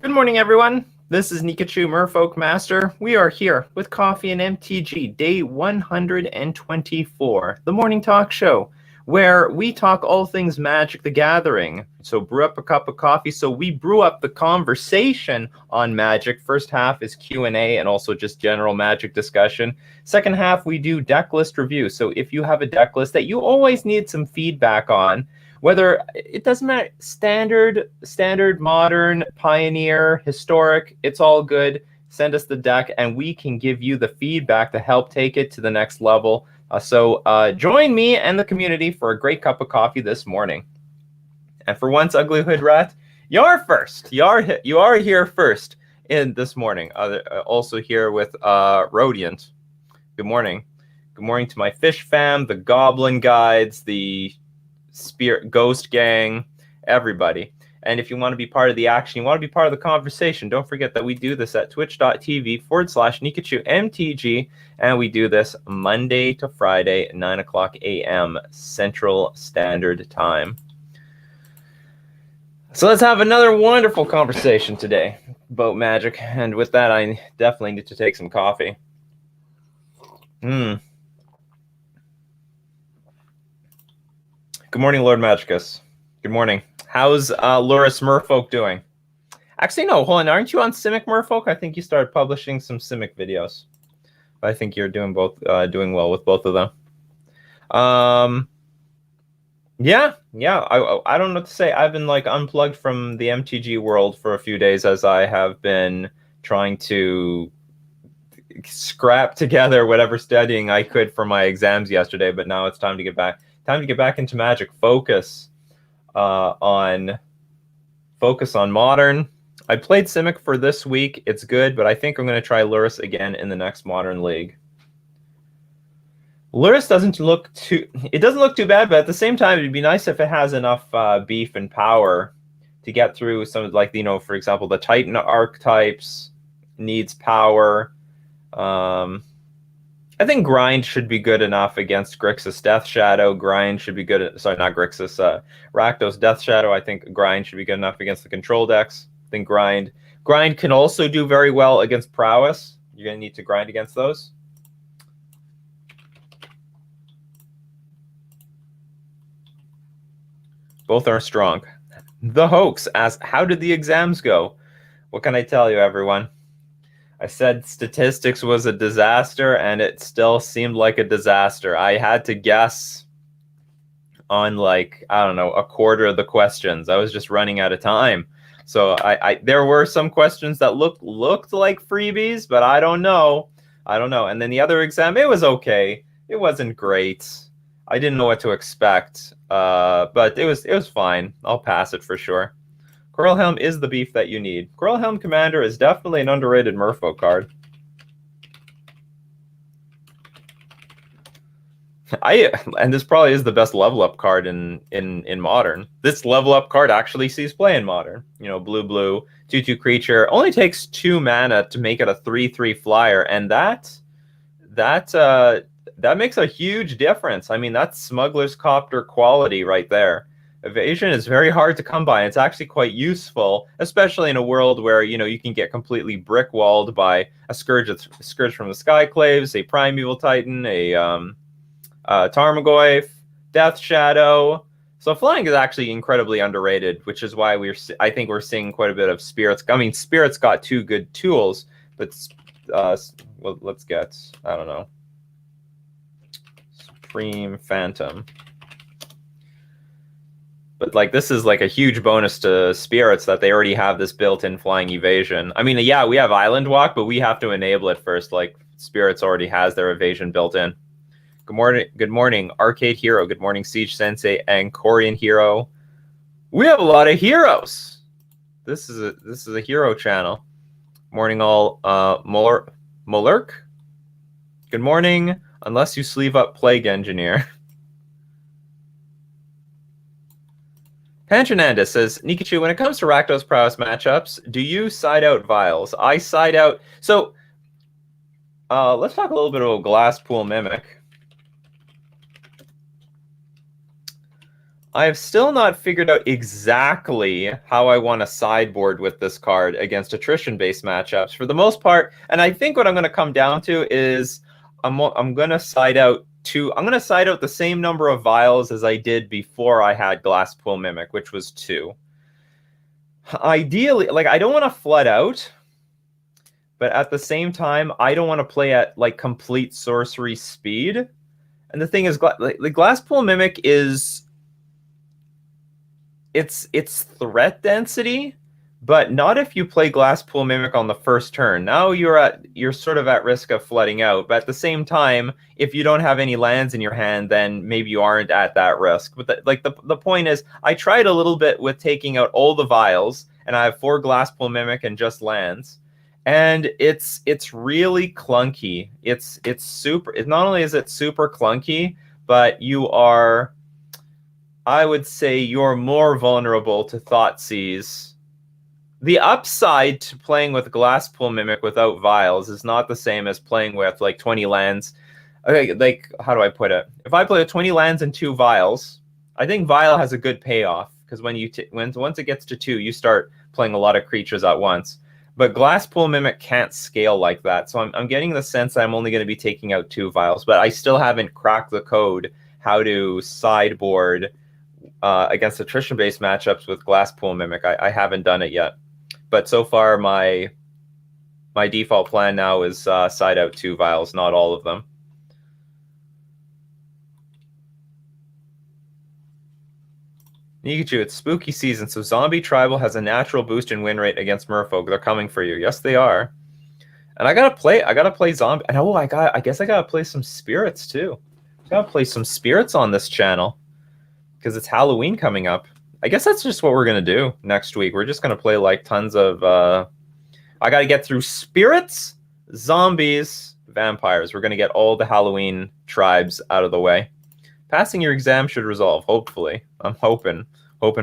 Good morning, everyone. This is Nikachu, Merfolk Master. We are here with Coffee and MTG, day 124, the morning talk show, where we talk all things Magic the Gathering. So brew up a cup of coffee. So we brew up the conversation on Magic. First half is Q&A and also just general Magic discussion. Second half, we do deck list review. So if you have a deck list that you always need some feedback on, whether it doesn't matter, standard, modern, pioneer, historic, it's all good. Send us the deck and we can give you the feedback to help take it to the next level. So join me and the community for a great cup of coffee this morning. And for once, Ugly Hood Rat, you're first. You are here first in this morning. Also here with Radiant. Good morning. Good morning to my fish fam, the Goblin Guides, the Spirit Ghost Gang, everybody. And if you want to be part of the action, you want to be part of the conversation, don't forget that we do this at twitch.tv/NikachuMTG, and we do this Monday to Friday, 9 o'clock a.m. Central Standard Time. So let's have another wonderful conversation today about Magic. And with that, I definitely need to take some coffee. Good morning, Lord Magicus. Good morning. How's Luris Merfolk doing? Actually, no, hold on. Aren't you on Simic Merfolk? I think you started publishing some Simic videos. I think you're doing well with both of them. Yeah. I don't know what to say. I've been like unplugged from the MTG world for a few days as I have been trying to scrap together whatever studying I could for my exams yesterday. But now it's time to get back. Time to get back into Magic. Focus on Modern. I played Simic for this week. It's good, but I think I'm going to try Luris again in the next Modern League. Luris doesn't look too bad, but at the same time, it'd be nice if it has enough beef and power to get through some of, like, for example, the Titan archetypes needs power. I think Grind should be good enough against Grixis Death Shadow. Grind should be good. Sorry, not Grixis. Rakdos Death Shadow. I think Grind should be good enough against the control decks. I think Grind can also do very well against Prowess. You're going to need to grind against those. Both are strong. The Hoax asks, how did the exams go? What can I tell you, everyone? I said statistics was a disaster, and it still seemed like a disaster. I had to guess on, like, I don't know, a quarter of the questions. I was just running out of time. So there were some questions that looked like freebies, but I don't know. And then the other exam, it was okay. It wasn't great. I didn't know what to expect, but it was fine. I'll pass it for sure. Coralhelm is the beef that you need. Coralhelm Commander is definitely an underrated Merfolk card. And this probably is the best level up card in Modern. This level up card actually sees play in Modern. Blue, 2/2 creature. Only takes 2 mana to make it a 3/3 flyer, and that makes a huge difference. I mean, that's Smuggler's Copter quality right there. Evasion is very hard to come by. It's actually quite useful, especially in a world where you can get completely brick-walled by a Scourge from the Skyclaves, a Primeval Titan, a Tarmogoyf, Death Shadow. So flying is actually incredibly underrated, which is why I think we're seeing quite a bit of Spirits. I mean, Spirits got 2 good tools, but well, let's get, I don't know, Supreme Phantom. But like, this is like a huge bonus to Spirits that they already have this built-in flying evasion. I mean, yeah, we have Island Walk, but we have to enable it first. Like, Spirits already has their evasion built in. Good morning, Arcade Hero. Good morning, Siege Sensei and Korean Hero. We have a lot of heroes. This is a hero channel. Morning, all. Molurk. Good morning. Unless you sleeve up Plague Engineer. Panchernanda says, Nikachu, when it comes to Rakdos Prowess matchups, do you side out Vials? I side out. So, let's talk a little bit about Glasspool Mimic. I have still not figured out exactly how I want to sideboard with this card against attrition-based matchups. For the most part, and I think what I'm going to come down to is I'm going to side out the same number of vials as I did before I had Glasspool Mimic, which was 2. Ideally, like I don't want to flood out, but at the same time, I don't want to play at like complete sorcery speed. And the thing is, the Glasspool Mimic is it's threat density, but not if you play Glasspool Mimic on the first turn. Now you're sort of at risk of flooding out, but at the same time, if you don't have any lands in your hand, then maybe you aren't at that risk. But the point is, I tried a little bit with taking out all the vials, and I have 4 Glasspool Mimic and just lands. And it's really clunky. It's super. Not only is it super clunky, but I would say you're more vulnerable to Thoughtseize. The upside to playing with Glasspool Mimic without vials is not the same as playing with like 20 lands. Okay, like how do I put it? If I play with 20 lands and 2 vials, I think vial has a good payoff because once it gets to 2, you start playing a lot of creatures at once. But Glasspool Mimic can't scale like that, so I'm getting the sense that I'm only going to be taking out 2 vials, but I still haven't cracked the code how to sideboard against attrition-based matchups with Glasspool Mimic. I haven't done it yet, but so far my default plan now is side out 2 vials, not all of them. Nikachu, it's spooky season, so Zombie Tribal has a natural boost in win rate against Merfolk. They're coming for you. Yes, they are. And I gotta play Zombie. And I guess I gotta play some Spirits too. I gotta play some Spirits on this channel because it's Halloween coming up. I guess that's just what we're gonna do next week. We're just gonna play like tons of. I gotta get through Spirits, Zombies, Vampires. We're gonna get all the Halloween tribes out of the way. Passing your exam should resolve, hopefully. I'm hoping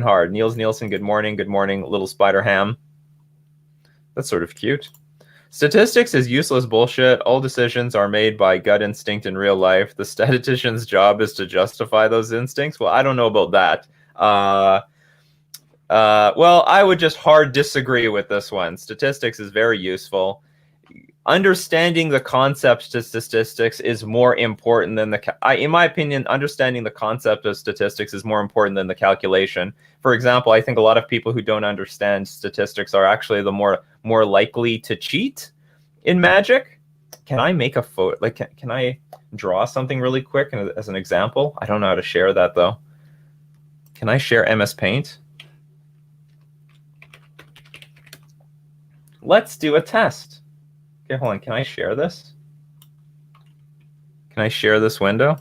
hard. Niels Nielsen, good morning. Good morning, Little Spider Ham. That's sort of cute. Statistics is useless bullshit. All decisions are made by gut instinct in real life. The statistician's job is to justify those instincts. Well, I don't know about that. Well, I would just hard disagree with this one. Statistics is very useful. Understanding the concept to statistics is more important than in my opinion, understanding the concept of statistics is more important than the calculation. For example, I think a lot of people who don't understand statistics are actually the more likely to cheat in Magic. Can I make a photo? Like, can I draw something really quick as an example? I don't know how to share that though. Can I share MS Paint? Let's do a test. Okay, hold on. Can I share this? Can I share this window?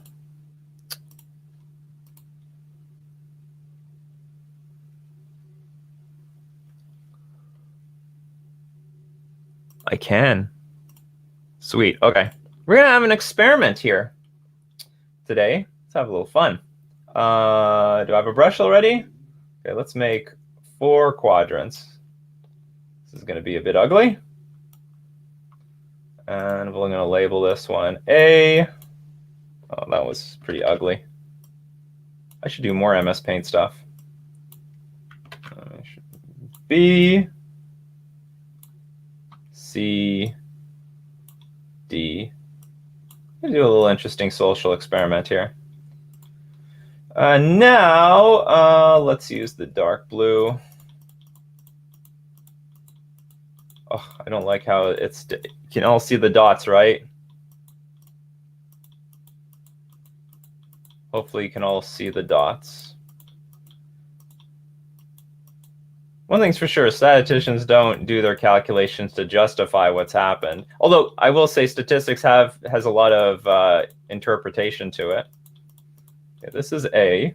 I can. Sweet. Okay. We're going to have an experiment here today. Let's have a little fun. Do I have a brush already? Okay, let's make 4 quadrants. This is going to be a bit ugly. And we're going to label this one A. Oh, that was pretty ugly. I should do more MS Paint stuff. B, C, D. I'm going to do a little interesting social experiment here. Now, let's use the dark blue. Oh, I don't like how you can all see the dots, right? Hopefully you can all see the dots. One thing's for sure, statisticians don't do their calculations to justify what's happened. Although I will say statistics has a lot of interpretation to it. Okay, this is A.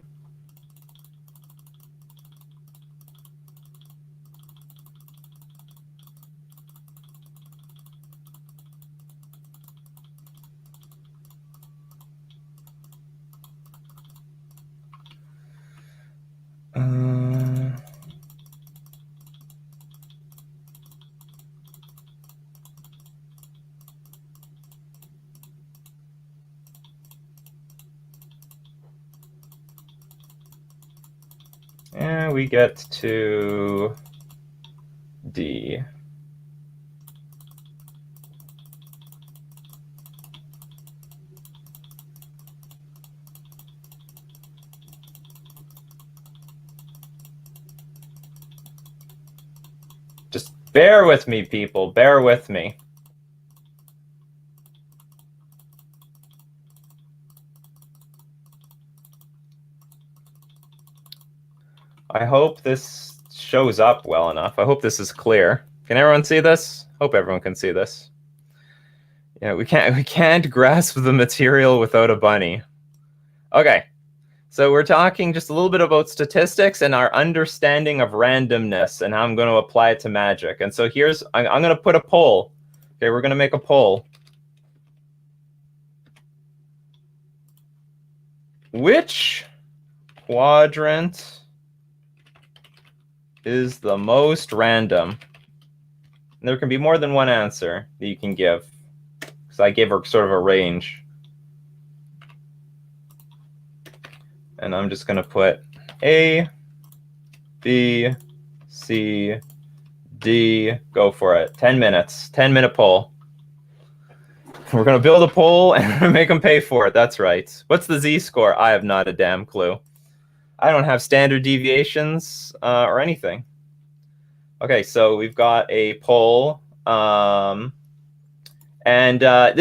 And we get to D. Just bear with me, people. Bear with me. I hope this shows up well enough. I hope this is clear. Can everyone see this? Hope everyone can see this. Yeah, we can't grasp the material without a bunny. Okay. So we're talking just a little bit about statistics and our understanding of randomness and how I'm going to apply it to Magic. And so I'm going to put a poll. Okay, we're going to make a poll. Which quadrant is the most random? And there can be more than one answer that you can give, because I gave her sort of a range. And I'm just going to put A, B, C, D. Go for it. 10 minutes. 10-minute poll. We're going to build a poll and make them pay for it. That's right. What's the Z-score? I have not a damn clue. I don't have standard deviations or anything. Okay, so we've got a poll. And I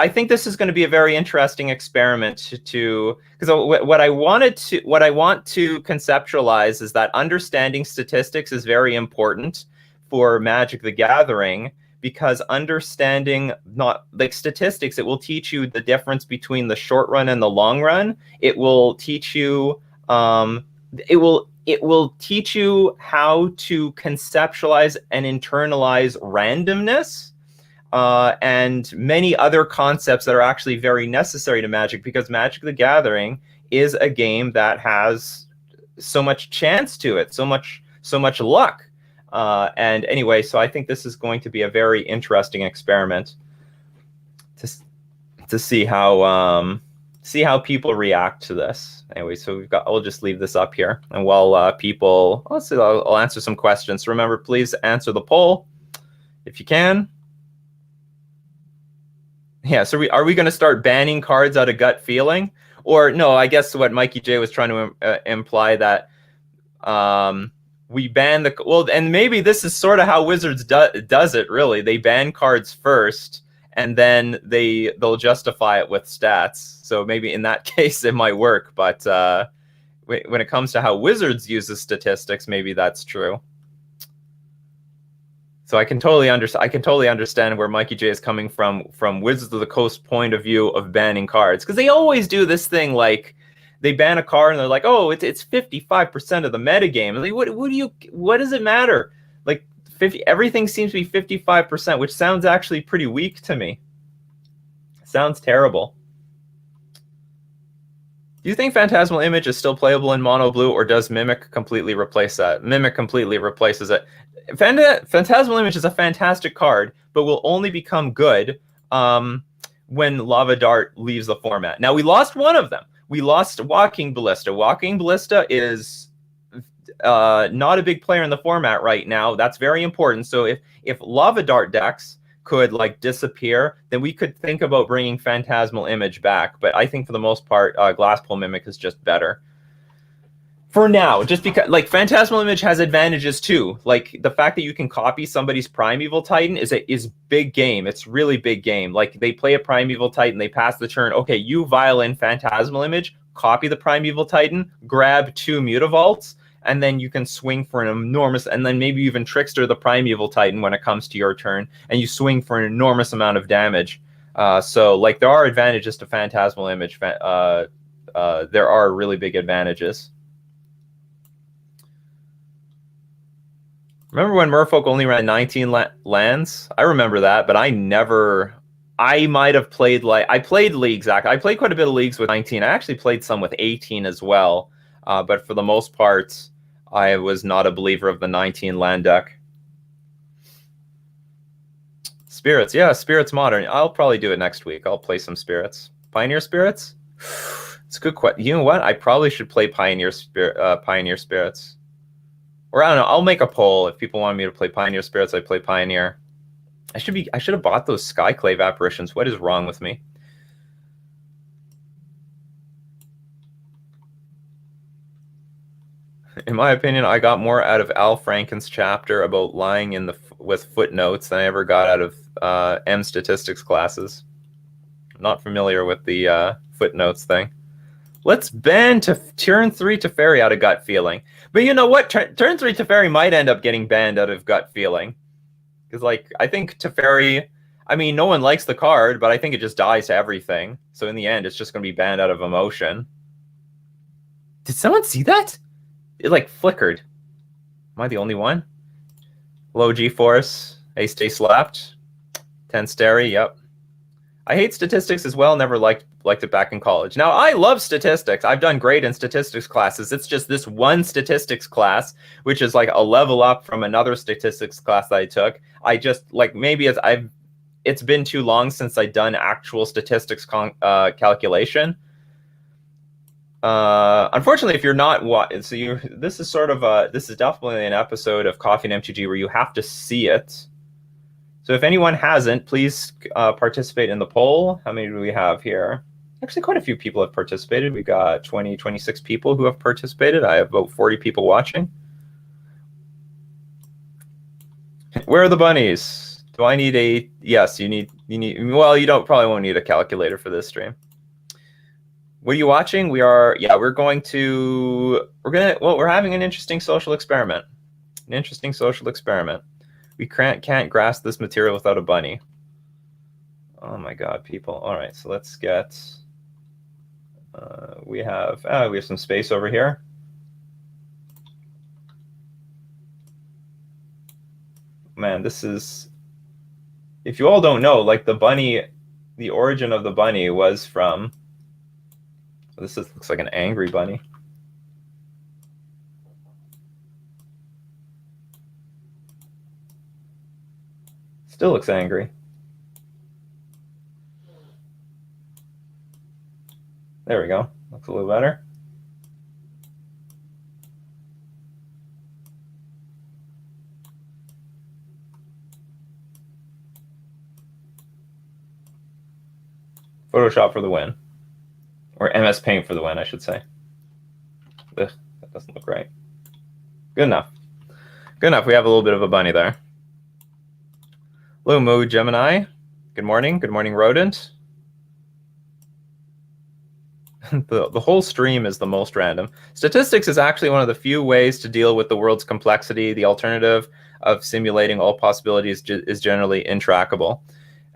think this is going to be a very interesting experiment because what I want to conceptualize is that understanding statistics is very important for Magic the Gathering, because understanding not like statistics, it will teach you the difference between the short run and the long run. It will teach you it will teach you how to conceptualize and internalize randomness. And many other concepts that are actually very necessary to Magic, because Magic the Gathering is a game that has so much chance to it, so much luck. And anyway, so I think this is going to be a very interesting experiment to see how people react to this. Anyway, so we'll just leave this up here, and while people, I'll answer some questions. So remember, please answer the poll if you can. Yeah, so are we going to start banning cards out of gut feeling? Or no, I guess what Mikey J was trying to imply that we ban and maybe this is sort of how Wizards does it, really. They ban cards first, and then they'll justify it with stats. So maybe in that case it might work, but when it comes to how Wizards uses statistics, maybe that's true. So I can totally understand where Mikey J is coming from Wizards of the Coast point of view of banning cards, because they always do this thing, like they ban a card and they're like, oh, it's 55% of the metagame. Like, what does it matter? Like everything seems to be 55%, which sounds actually pretty weak to me. Sounds terrible. Do you think Phantasmal Image is still playable in mono blue, or does Mimic completely replace that? Mimic completely replaces it. Phantasmal Image is a fantastic card, but will only become good when Lava Dart leaves the format. Now, we lost one of them. We lost Walking Ballista. Walking Ballista is not a big player in the format right now. That's very important. So if Lava Dart decks could like disappear, then we could think about bringing Phantasmal Image back. But I think for the most part, Glasspool Mimic is just better for now, just because like Phantasmal Image has advantages too. Like the fact that you can copy somebody's Primeval Titan is big game. It's really big game. Like they play a Primeval Titan, they pass the turn. Okay, you violin Phantasmal Image, copy the Primeval Titan, grab 2 Mutavaults, and then you can swing for an enormous, and then maybe even Trickster the Primeval Titan when it comes to your turn, and you swing for an enormous amount of damage. So like there are advantages to Phantasmal Image. There are really big advantages. Remember when Merfolk only ran 19 lands? I remember that, but I might have played I played leagues. I played quite a bit of leagues with 19. I actually played some with 18 as well. But for the most part, I was not a believer of the 19 land deck. Spirits, yeah, Spirits Modern. I'll probably do it next week. I'll play some Spirits. Pioneer Spirits? It's a good question. You know what? I probably should play Pioneer Spirits. Or I don't know. I'll make a poll. If people want me to play Pioneer Spirits, I play Pioneer. I should have bought those Skyclave apparitions. What is wrong with me? In my opinion, I got more out of Al Franken's chapter about lying in with footnotes than I ever got out of M statistics classes. I'm not familiar with the footnotes thing. Let's ban turn 3 Teferi out of gut feeling. But you know what? Turn 3 Teferi might end up getting banned out of gut feeling. Because, like, I think Teferi, I mean, no one likes the card, but I think it just dies to everything. So in the end, it's just going to be banned out of emotion. Did someone see that? It, like, flickered. Am I the only one? Low G-Force. Ace Stay Slapped. 10 Stary, yep. I hate statistics as well. Never liked it back in college. Now, I love statistics. I've done great in statistics classes. It's just this one statistics class, which is like a level up from another statistics class that I took. I just, like, maybe it's been too long since I've done actual statistics calculation. Unfortunately, if you're not this is definitely an episode of Coffee and MTG where you have to see it. So if anyone hasn't, please participate in the poll. How many do we have here? Actually, quite a few people have participated. We've got 26 people who have participated. I have about 40 people watching. Where are the bunnies? Do I need a... Yes, you need... Well, you won't need a calculator for this stream. What are you watching? We're having an interesting social experiment. We can't grasp this material without a bunny. Oh my god, people. All right, so let's get... we have some space over here. Man, this is... If you all don't know, like, the origin of the bunny was from... looks like an angry bunny. Still looks angry. There we go. Looks a little better. Photoshop for the win. Or MS Paint for the win, I should say. Ugh, that doesn't look right. Good enough. Good enough. We have a little bit of a bunny there. Hello, Mo Gemini. Good morning. Good morning, Rodent. The whole stream is the most random. Statistics is actually one of the few ways to deal with the world's complexity. The alternative of simulating all possibilities is generally intractable.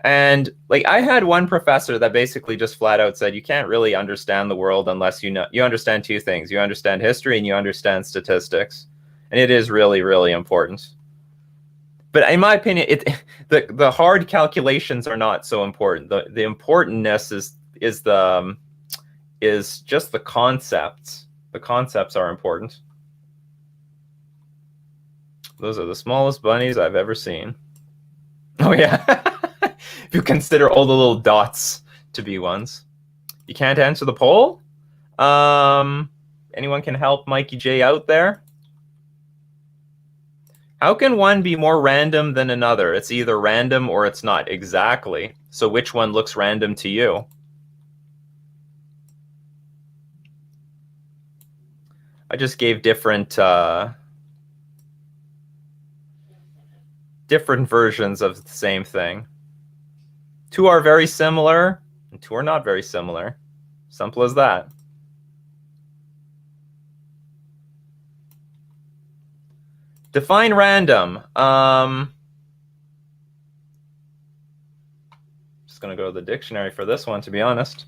And, like, I had one professor that basically just flat out said, you can't really understand the world unless you understand two things. You understand history and you understand statistics. And it is really, really important. But in my opinion, the hard calculations are not so important. The importantness is just the concepts. The concepts are important. Those are the smallest bunnies I've ever seen. Oh, yeah. If you consider all the little dots to be ones. You can't answer the poll? Anyone can help Mikey J out there? How can one be more random than another? It's either random or it's not. Exactly. So which one looks random to you? I just gave different versions of the same thing. Two are very similar, and two are not very similar. Simple as that. Define random. Just going to go to the dictionary for this one, to be honest.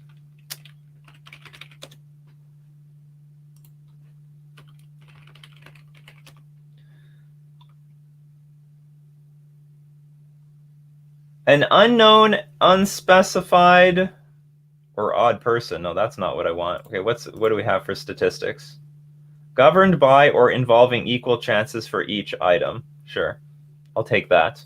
An unknown, unspecified, or odd person. No, that's not what I want. Okay, what do we have for statistics? Governed by or involving equal chances for each item. Sure, I'll take that.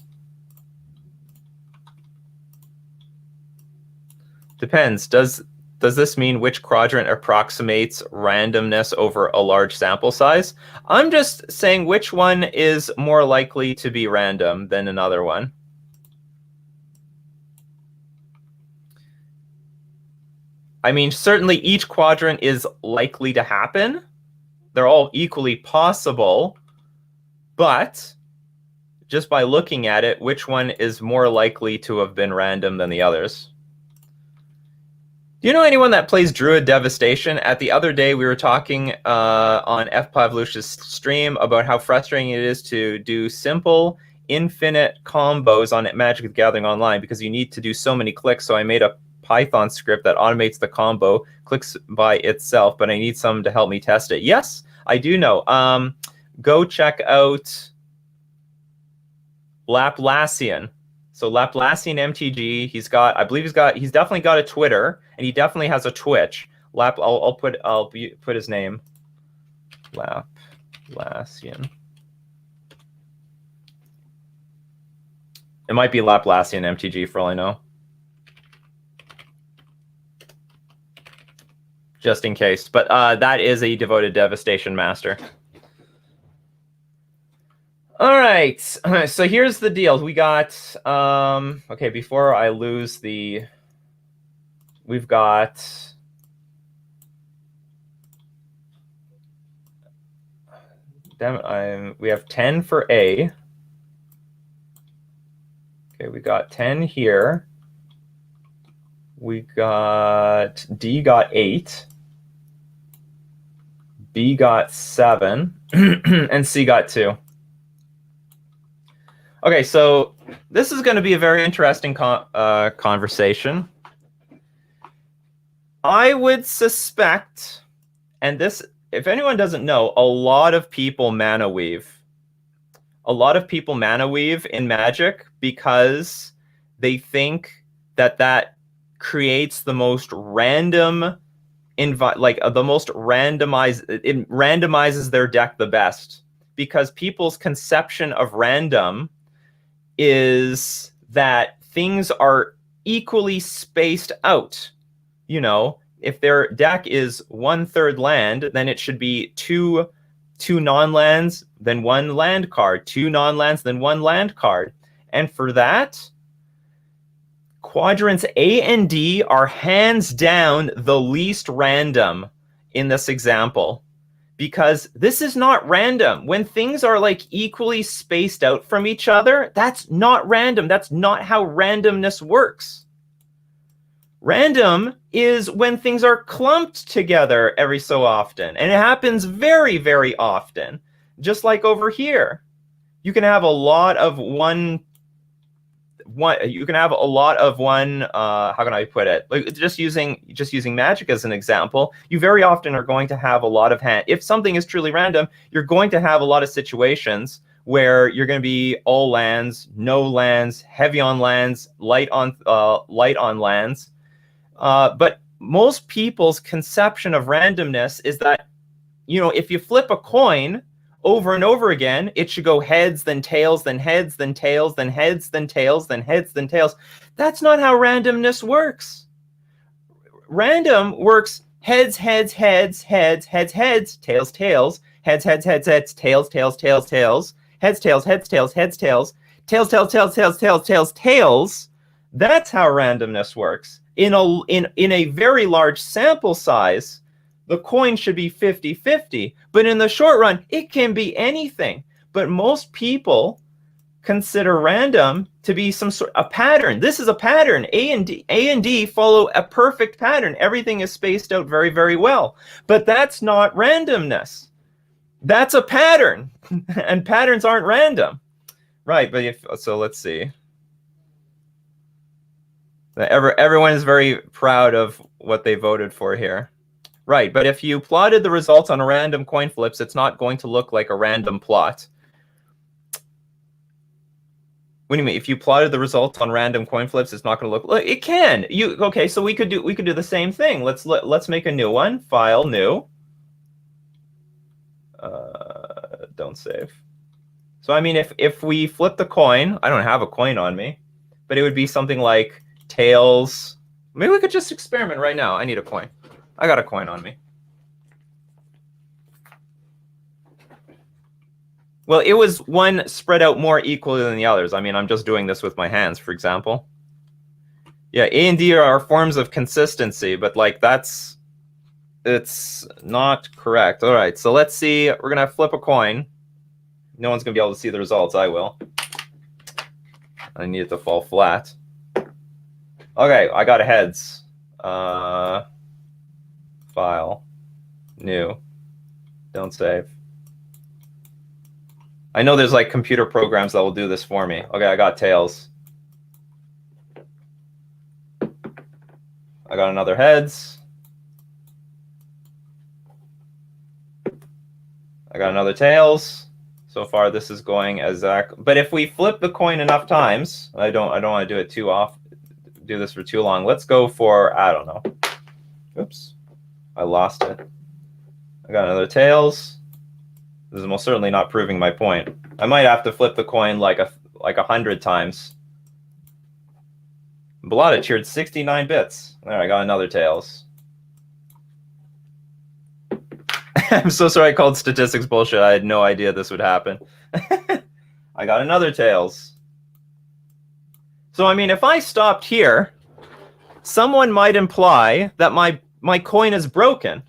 Depends. Does does this mean which quadrant approximates randomness over a large sample size? I'm just saying which one is more likely to be random than another one. I mean, certainly each quadrant is likely to happen. They're all equally possible, but just by looking at it, which one is more likely to have been random than the others? Do you know anyone that plays Druid Devastation? At the other day, we were talking on F. Pavlush's stream about how frustrating it is to do simple, infinite combos on Magic the Gathering Online because you need to do so many clicks. So I made a Python script that automates the combo, clicks by itself, but I need someone to help me test it. Yes, I do know. Go check out Laplacian. So Laplacian MTG, he's definitely got a Twitter, and he definitely has a Twitch. I'll put his name. Laplacian. It might be Laplacian MTG for all I know. Just in case. But that is a devoted Devastation master. All right. So here's the deal. We got... okay, before I lose the... We've got... Damn it, we have 10 for A. Okay, we got 10 here. We got... D got 8. B got 7. And C got 2. Okay, so this is going to be a very interesting conversation. I would suspect, and this, if anyone doesn't know, a lot of people mana weave. A lot of people mana weave in Magic because they think that that creates the most random, the most randomized, it randomizes their deck the best. Because people's conception of random is that things are equally spaced out. You know, if their deck is 1/3 land, then it should be two non-lands, then 1 land card, 2 non-lands, then 1 land card. And for that, quadrants A and D are hands down the least random in this example. Because this is not random. When things are like equally spaced out from each other, that's not random. That's not how randomness works. Random is when things are clumped together every so often. And it happens very, very often. Just like over here. You can have a lot of one you can have a lot of one how can I put it, like just using Magic as an example, you very often are going to have a lot of if something is truly random, you're going to have a lot of situations where you're going to be all lands, no lands, heavy on lands, light on lands, but most people's conception of randomness is that, you know, if you flip a coin over and over again, it should go heads, then tails, then heads, then tails, then heads, then tails, then heads, then tails. That's not how randomness works. Random works heads, heads, heads, heads, heads, heads, tails, tails, heads, heads, heads, heads, tails, tails, tails, tails, heads, tails, heads, tails, heads, tails, tails, tails, tails, tails, tails, tails, tails. That's how randomness works. In a very large sample size, the coin should be 50-50, but in the short run, it can be anything. But most people consider random to be some sort of a pattern. This is a pattern. A and D follow a perfect pattern. Everything is spaced out very, very well. But that's not randomness. That's a pattern, and patterns aren't random. Right, but so let's see. Everyone is very proud of what they voted for here. Right, but if you plotted the results on a random coin flips, it's not going to look like a random plot. What do you mean? If you plotted the results on random coin flips, it's not going to look. It can. Okay? So we could do the same thing. Let's make a new one. File, new. Don't save. So I mean, if we flip the coin, I don't have a coin on me, but it would be something like tails, Maybe we could just experiment right now. I need a coin. I got a coin on me. Well, it was one spread out more equally than the others. I mean, I'm just doing this with my hands, for example. Yeah, A and D are forms of consistency, but like it's not correct. All right, so let's see. We're going to flip a coin. No one's going to be able to see the results. I will. I need it to fall flat. Okay, I got a heads. File. New. Don't save. I know there's like computer programs that will do this for me. Okay, I got tails. I got another heads. I got another tails. So far, this is going exact. But if we flip the coin enough times, I don't want to do it too often. Do this for too long. Let's go for, I don't know. Oops, I lost it. I got another tails. This is most certainly not proving my point. I might have to flip the coin like 100 times. Bellotta cheered 69 bits. There, I got another tails. I'm so sorry I called statistics bullshit. I had no idea this would happen. I got another tails. So, I mean, if I stopped here, someone might imply that my coin is broken.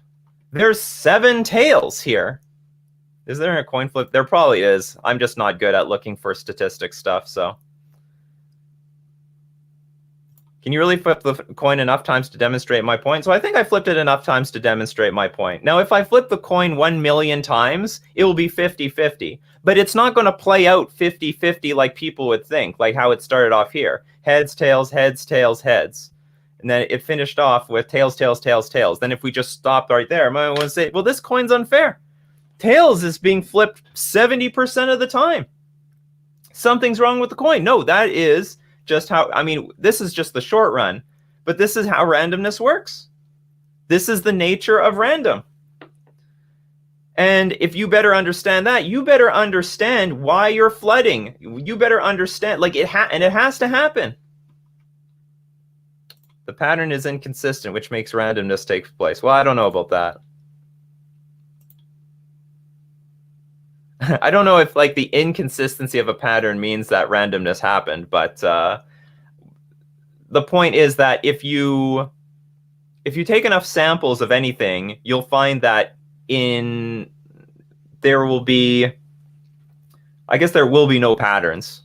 There's 7 tails here. Is there a coin flip? There probably is. I'm just not good at looking for statistics stuff, so. Can you really flip the coin enough times to demonstrate my point? So I think I flipped it enough times to demonstrate my point. Now, if I flip the coin 1 million times, it will be 50-50. But it's not going to play out 50-50 like people would think, like how it started off here. Heads, tails, heads, tails, heads. And then it finished off with tails, tails, tails, tails. Then if we just stopped right there, I might want to say, well, this coin's unfair. Tails is being flipped 70% of the time. Something's wrong with the coin. No, that is just how, I mean, this is just the short run, but this is how randomness works. This is the nature of random. And if you better understand that, you better understand why you're flooding. You better understand, like, it has to happen. The pattern is inconsistent, which makes randomness take place. Well, I don't know about that. I don't know if like the inconsistency of a pattern means that randomness happened, but the point is that if you take enough samples of anything, you'll find that there will be no patterns.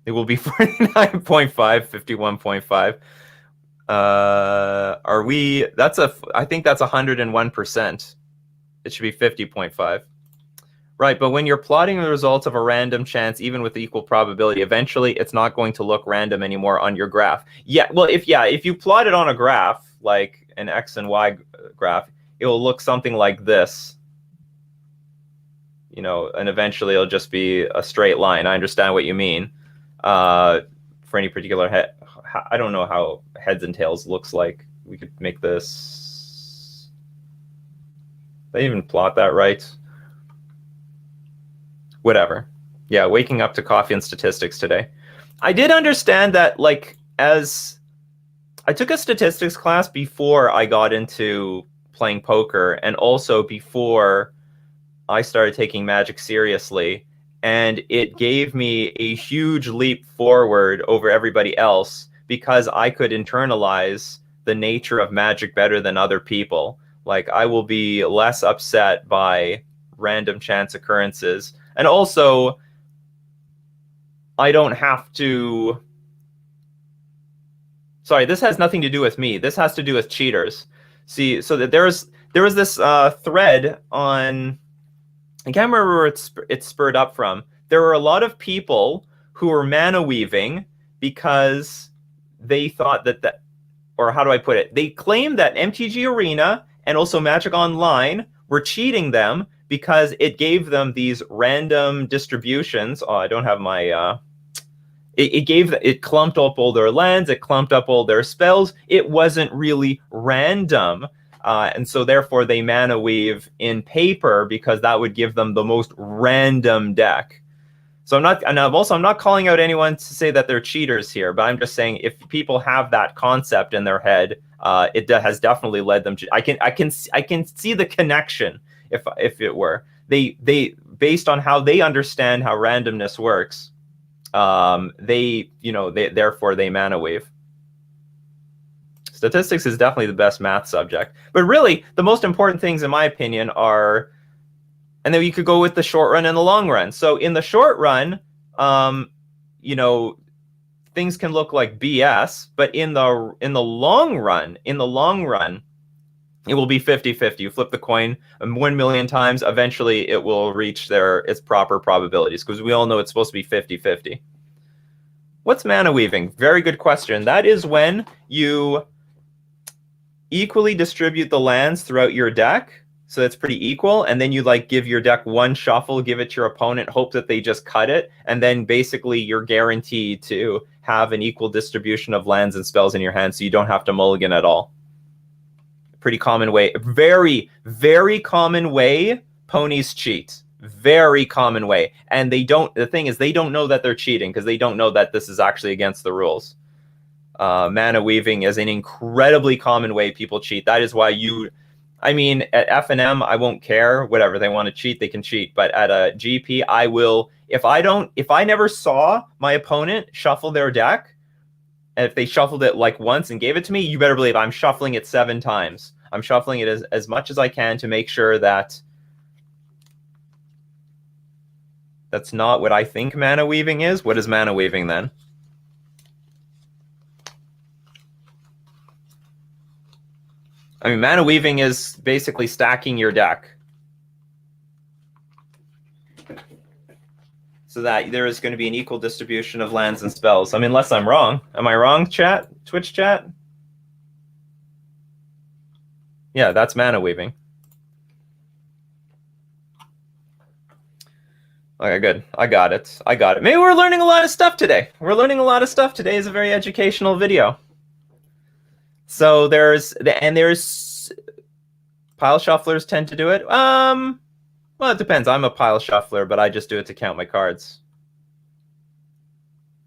It will be 49.5, 51.5. I think that's 101%. It should be 50.5. Right, but when you're plotting the results of a random chance, even with equal probability, eventually it's not going to look random anymore on your graph. Yeah, well, if you plot it on a graph, like an X and Y graph, it will look something like this. You know, and eventually it'll just be a straight line. I understand what you mean. For any particular head, I don't know how heads and tails looks like. We could make this. They even plot that right. Whatever. Yeah, waking up to coffee and statistics today. I did understand that, like, as I took a statistics class before I got into playing poker, and also before I started taking Magic seriously, and it gave me a huge leap forward over everybody else because I could internalize the nature of Magic better than other people. Like, I will be less upset by random chance occurrences. And also, I don't have to... Sorry, this has nothing to do with me. This has to do with cheaters. See, so that there was this thread on... I can't remember where it spurred up from. There were a lot of people who were mana weaving because they thought that or how do I put it? They claimed that MTG Arena and also Magic Online were cheating them because it gave them these random distributions. Oh, I don't have my... It clumped up all their lands. It clumped up all their spells. It wasn't really random. And so therefore they mana weave in paper because that would give them the most random deck. So I'm not calling out anyone to say that they're cheaters here, but I'm just saying if people have that concept in their head, it has definitely led them to. I can see the connection if it were they based on how they understand how randomness works. Therefore they mana wave. Statistics is definitely the best math subject, but really the most important things, in my opinion, are. And then you could go with the short run and the long run. So in the short run, things can look like BS, but in the long run, it will be 50-50. You flip the coin 1 million times, eventually it will reach its proper probabilities, because we all know it's supposed to be 50-50. What's mana weaving? Very good question. That is when you equally distribute the lands throughout your deck. So that's pretty equal. And then you give your deck one shuffle, give it to your opponent, hope that they just cut it. And then basically you're guaranteed to have an equal distribution of lands and spells in your hand, so you don't have to mulligan at all. Pretty common way. Very, very common way ponies cheat. Very common way. And the thing is, they don't know that they're cheating, because they don't know that this is actually against the rules. Mana weaving is an incredibly common way people cheat. That is why at F&M, I won't care. Whatever, they want to cheat, they can cheat. But at a GP, I will. If I never saw my opponent shuffle their deck, and if they shuffled it once and gave it to me, you better believe I'm shuffling it 7 times. I'm shuffling it as much as I can to make sure that that's not what I think mana weaving is. What is mana weaving then? Mana weaving is basically stacking your deck so that there is going to be an equal distribution of lands and spells. Unless I'm wrong. Am I wrong, chat? Twitch chat? Yeah, that's mana weaving. Okay, good. I got it. Maybe we're learning a lot of stuff today. Today is a very educational video. So there's pile shufflers tend to do it. Well, it depends. I'm a pile shuffler, but I just do it to count my cards.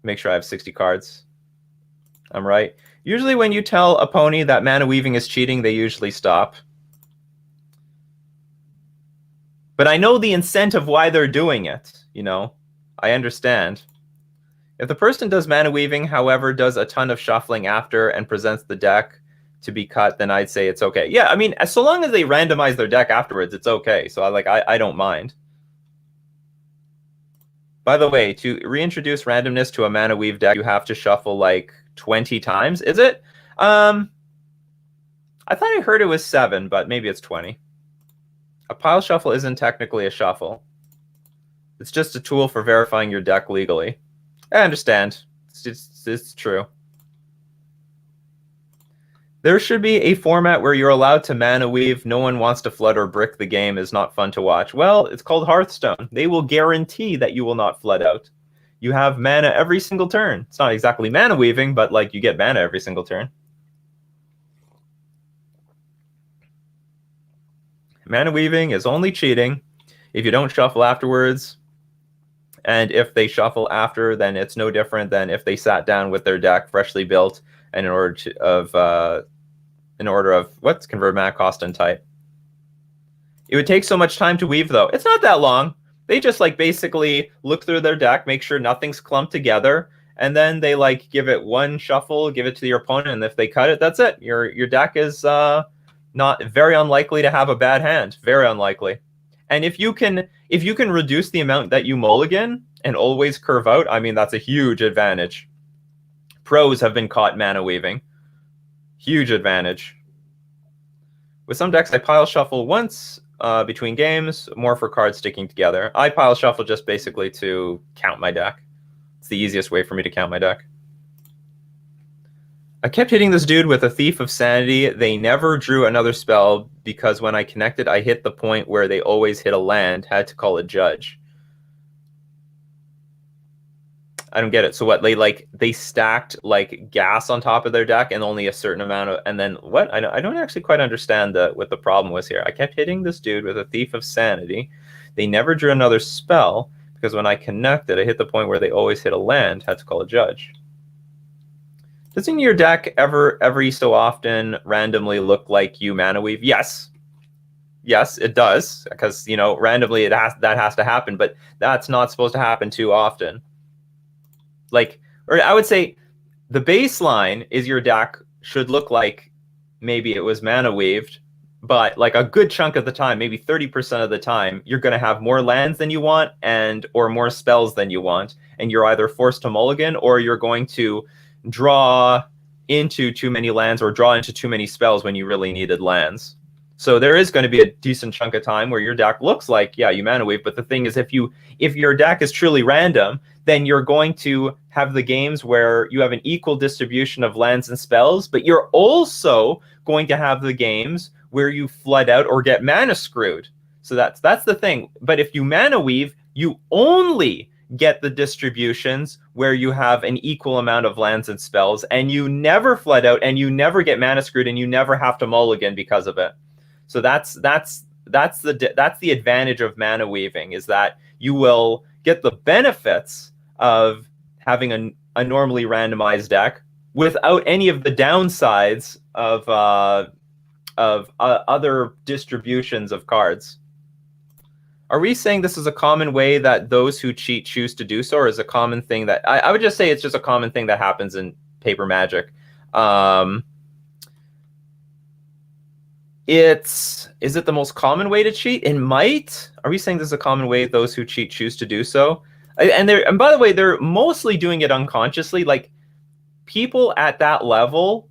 Make sure I have 60 cards. I'm right. Usually when you tell a pony that mana weaving is cheating, they usually stop. But I know the incentive why they're doing it, I understand. If the person does mana weaving, however, does a ton of shuffling after and presents the deck to be cut, then I'd say it's okay. Yeah, so long as they randomize their deck afterwards, it's okay. So I don't mind. By the way, to reintroduce randomness to a mana weave deck, you have to shuffle 20 times. Is it? I thought I heard it was 7, but maybe it's 20. A pile shuffle isn't technically a shuffle. It's just a tool for verifying your deck legally. I understand. It's true. There should be a format where you're allowed to mana weave. No one wants to flood or brick the game. Is not fun to watch. Well, it's called Hearthstone. They will guarantee that you will not flood out. You have mana every single turn. It's not exactly mana weaving, but you get mana every single turn. Mana weaving is only cheating if you don't shuffle afterwards. And if they shuffle after, then it's no different than if they sat down with their deck freshly built and in order of what's convert mana cost and type. It would take so much time to weave, though. It's not that long. They just basically look through their deck, make sure nothing's clumped together, and then they give it one shuffle, give it to your opponent, and if they cut it, that's it. Your deck is not very unlikely to have a bad hand. Very unlikely. And if you can reduce the amount that you mulligan and always curve out, that's a huge advantage. Pros have been caught mana weaving. Huge advantage. With some decks, I pile shuffle once between games, more for cards sticking together. I pile shuffle just basically to count my deck. It's the easiest way for me to count my deck. I kept hitting this dude with a Thief of Sanity. They never drew another spell because when I connected, I hit the point where they always hit a land, had to call a judge. I don't get it. So what, they stacked gas on top of their deck and only a certain amount of, and then what? I don't actually quite understand what the problem was here. I kept hitting this dude with a Thief of Sanity. They never drew another spell because when I connected, I hit the point where they always hit a land. Had to call a judge. Doesn't your deck every so often randomly look like you mana weave? Yes. Yes, it does, because, you know, randomly that has to happen, but that's not supposed to happen too often. Like, or I would say the baseline is your deck should look like maybe it was mana weaved, but like a good chunk of the time, maybe 30% of the time, you're going to have more lands than you want or more spells than you want, and you're either forced to mulligan or you're going to draw into too many lands or draw into too many spells when you really needed lands. So there is going to be a decent chunk of time where your deck looks like, yeah, you mana weave. But the thing is, if your deck is truly random, then you're going to have the games where you have an equal distribution of lands and spells, but you're also going to have the games where you flood out or get mana screwed. So that's the thing. But if you mana weave, you only get the distributions where you have an equal amount of lands and spells, and you never flood out, and you never get mana screwed, and you never have to mulligan because of it. So that's the advantage of mana weaving, is that you will get the benefits of having a normally randomized deck without any of the downsides of other distributions of cards. Are we saying this is a common way that those who cheat choose to do so, or is a common thing that I would just say it's just a common thing that happens in paper Magic? Is it the most common way to cheat? It might. Are we saying this is a common way those who cheat choose to do so? And by the way, they're mostly doing it unconsciously. Like, people at that level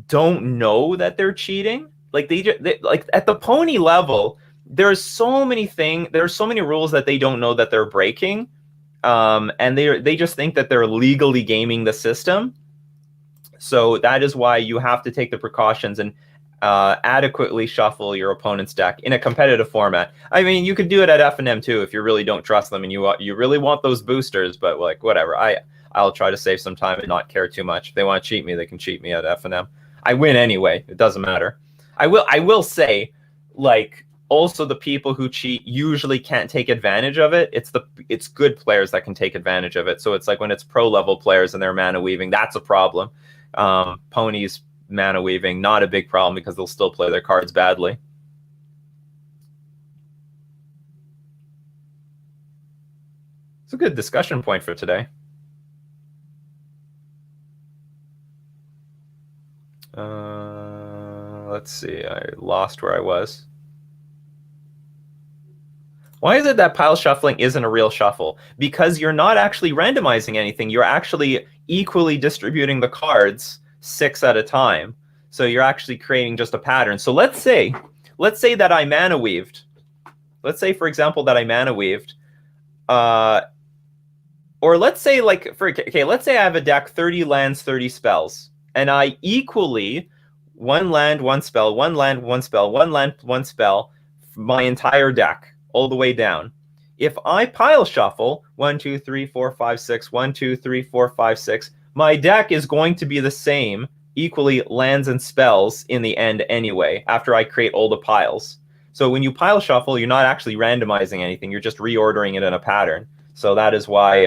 don't know that they're cheating. Like they like at the pony level, there's so many rules that they don't know that they're breaking, and they just think that they're legally gaming the system. So that is why you have to take the precautions and adequately shuffle your opponent's deck in a competitive format. I mean, you could do it at F&M too if you really don't trust them and you really want those boosters, but like whatever. I'll try to save some time and not care too much. If they want to cheat me, they can cheat me at F&M. I win anyway. It doesn't matter. I will say, like, also the people who cheat usually can't take advantage of it. It's good players that can take advantage of it. So it's like when it's pro level players and they're mana weaving, that's a problem. Ponies mana weaving, not a big problem because they'll still play their cards badly. It's a good discussion point for today. Let's see. I lost where I was. Why is it that pile shuffling isn't a real shuffle? Because you're not actually randomizing anything. You're actually equally distributing the cards 6 at a time. So you're actually creating just a pattern. So let's say that I mana weaved. Let's say, for example, that I mana weaved. Or let's say, like, let's say I have a deck 30 lands, 30 spells. And I equally 1 land, 1 spell, 1 land, 1 spell, 1 land, 1 spell, my entire deck, all the way down. If I pile shuffle 1, 2, 3, 4, 5, 6, 1, 2, 3, 4, 5, 6, my deck is going to be the same, equally lands and spells in the end anyway, after I create all the piles. So when you pile shuffle, you're not actually randomizing anything, you're just reordering it in a pattern. So that is why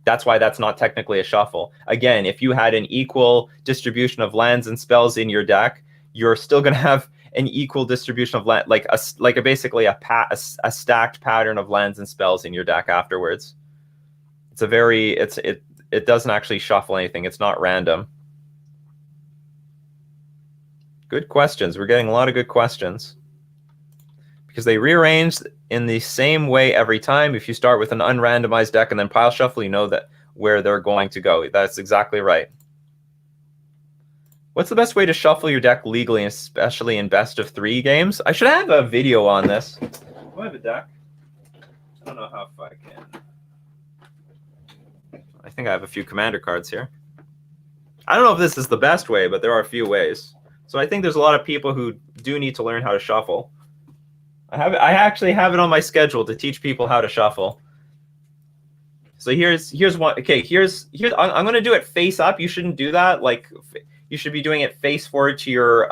that's not technically a shuffle. Again, if you had an equal distribution of lands and spells in your deck, you're still going to have an equal distribution of land, basically a stacked pattern of lands and spells in your deck afterwards. It doesn't actually shuffle anything. It's not random. Good questions. We're getting a lot of good questions. Because they rearrange in the same way every time. If you start with an unrandomized deck and then pile shuffle, you know that where they're going to go. That's exactly right. What's the best way to shuffle your deck legally, especially in best of 3 games? I should have a video on this. Do I have a deck? I don't know how if I can. I think I have a few commander cards here. I don't know if this is the best way, but there are a few ways. So I think there's a lot of people who do need to learn how to shuffle. I actually have it on my schedule to teach people how to shuffle. So here's one. Okay, here's I'm going to do it face up. You shouldn't do that. Like, you should be doing it face forward to your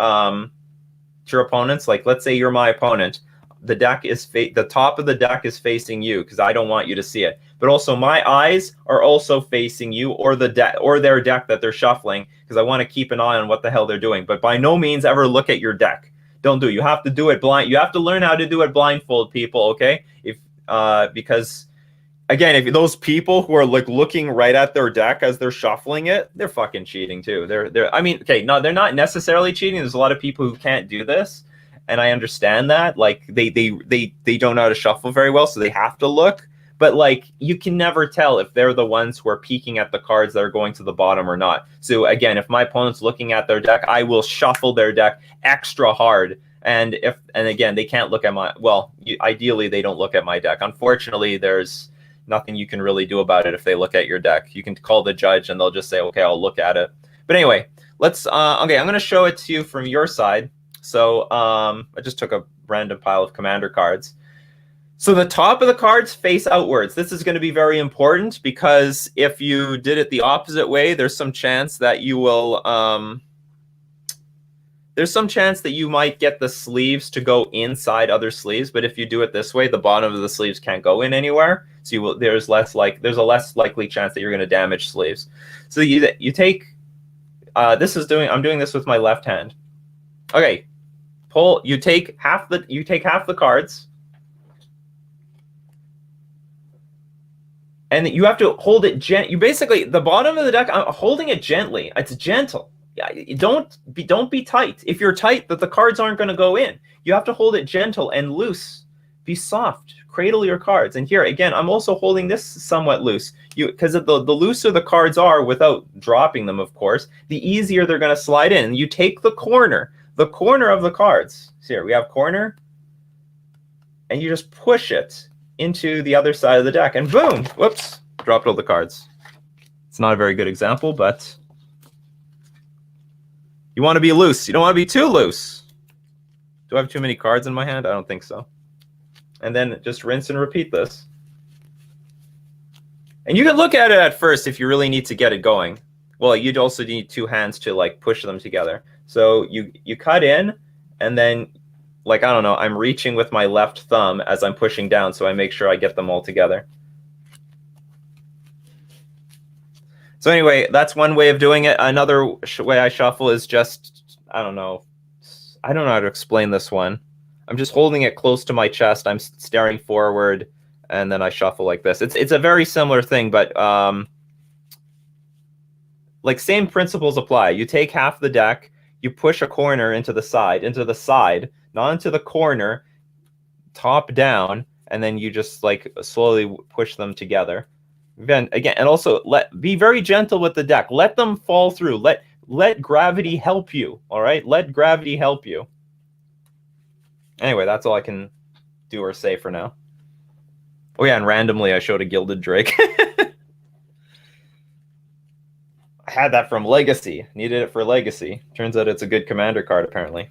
opponents. Like, let's say you're my opponent. the deck is the top of the deck is facing you because I don't want you to see it. But also my eyes are also facing you or the deck or their deck that they're shuffling because I want to keep an eye on what the hell they're doing. But by no means ever look at your deck. Don't do it. You have to do it blind. You have to learn how to do it blindfold, people. Okay, because again, if those people who are like looking right at their deck as they're shuffling it, they're fucking cheating too. I mean, okay, no, they're not necessarily cheating. There's a lot of people who can't do this, and I understand that. Like they don't know how to shuffle very well, so they have to look. But like you can never tell if they're the ones who are peeking at the cards that are going to the bottom or not. So again, if my opponent's looking at their deck, I will shuffle their deck extra hard. And again, they can't look at ideally they don't look at my deck. Unfortunately, there's nothing you can really do about it if they look at your deck. You can call the judge and they'll just say, okay, I'll look at it. But anyway, let's, okay, I'm going to show it to you from your side. So I just took a random pile of commander cards. So the top of the cards face outwards. This is going to be very important because if you did it the opposite way, there's some chance that you will, there's some chance that you might get the sleeves to go inside other sleeves. But if you do it this way, the bottom of the sleeves can't go in anywhere. So there's a less likely chance that you're going to damage sleeves. So you take, I'm doing this with my left hand. Okay, you take half the cards. And you have to hold it you basically, the bottom of the deck, I'm holding it gently. It's gentle. Yeah, don't be tight. If you're tight, the cards aren't going to go in. You have to hold it gentle and loose. Be soft. Cradle your cards. And here again, I'm also holding this somewhat loose. Because the looser the cards are, without dropping them, of course, the easier they're going to slide in. And you take the corner of the cards. So here we have corner, and you just push it into the other side of the deck, and boom! Whoops! Dropped all the cards. It's not a very good example, but you want to be loose. You don't want to be too loose. Do I have too many cards in my hand? I don't think so. And then just rinse and repeat this. And you can look at it at first if you really need to get it going. Well, you'd also need two hands to like push them together. So you cut in, and then like, I don't know, I'm reaching with my left thumb as I'm pushing down, so I make sure I get them all together. So anyway, that's one way of doing it. Another way I shuffle is just, I don't know how to explain this one. I'm just holding it close to my chest. I'm staring forward, and then I shuffle like this. It's a very similar thing, but like same principles apply. You take half the deck, you push a corner into the side, not into the corner, top down, and then you just like slowly push them together. Again, and also be very gentle with the deck. Let them fall through. Let gravity help you. All right, let gravity help you. Anyway, that's all I can do or say for now. Oh yeah, and randomly I showed a Gilded Drake. I had that from Legacy. Needed it for Legacy. Turns out it's a good commander card, apparently.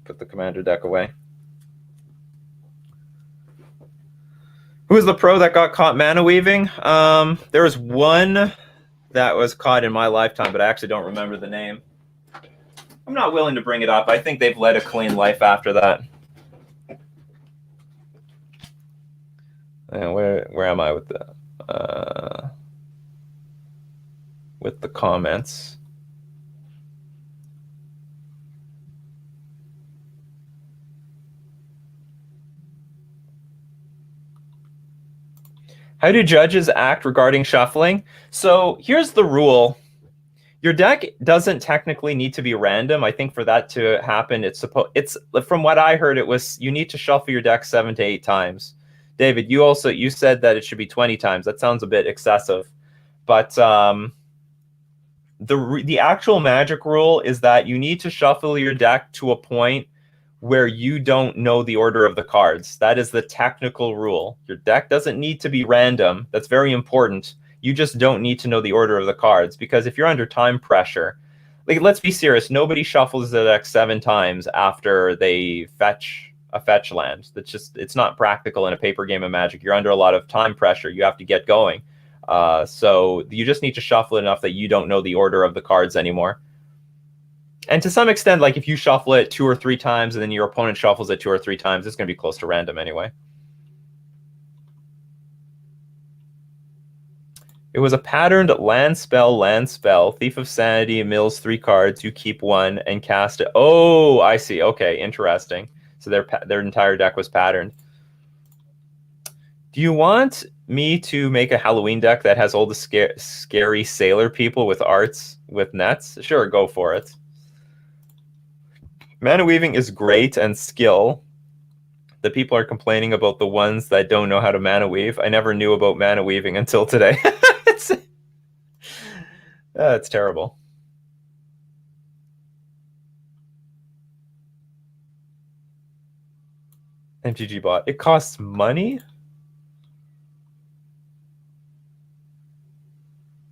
Put the commander deck away. Who was the pro that got caught mana weaving? There was one that was caught in my lifetime, but I actually don't remember the name. I'm not willing to bring it up. I think they've led a clean life after that. Where am I with the comments? How do judges act regarding shuffling? So here's the rule. Your deck doesn't technically need to be random. I think for that to happen, it's from what I heard, it was you need to shuffle your deck 7 to 8 times. David, you said that it should be 20 times. That sounds a bit excessive. But the actual Magic rule is that you need to shuffle your deck to a point where you don't know the order of the cards. That is the technical rule. Your deck doesn't need to be random. That's very important. You just don't need to know the order of the cards, because if you're under time pressure, like, let's be serious, nobody shuffles their deck 7 times after they fetch a fetch land. It's not practical in a paper game of Magic. You're under a lot of time pressure. You have to get going. So you just need to shuffle enough that you don't know the order of the cards anymore. And to some extent, like if you shuffle it 2 or 3 times and then your opponent shuffles it 2 or 3 times, it's going to be close to random anyway. It was a patterned land spell. Thief of Sanity mills 3 cards. You keep 1 and cast it. Oh, I see. Okay, interesting. So their entire deck was patterned. Do you want me to make a Halloween deck that has all the scary sailor people with arts with nets? Sure, go for it. Mana weaving is great and skill. The people are complaining about the ones that don't know how to mana weave. I never knew about mana weaving until today. It's terrible. MTG bot. It costs money?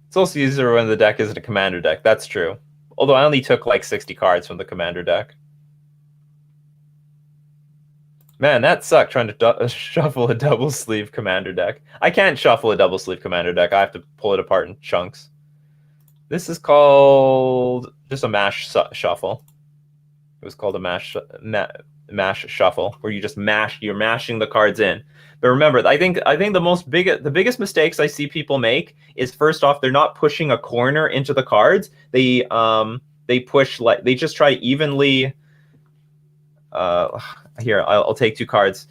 It's also easier when the deck isn't a commander deck. That's true. Although I only took like 60 cards from the commander deck. Man, that sucked trying to shuffle a double sleeve commander deck. I can't shuffle a double sleeve commander deck. I have to pull it apart in chunks. This is called just a mash shuffle. It was called a mash shuffle, where you just you're mashing the cards in. But remember, I think the biggest mistakes I see people make is, first off, they're not pushing a corner into the cards. They push, like, they just try to evenly. Here, I'll take 2 cards.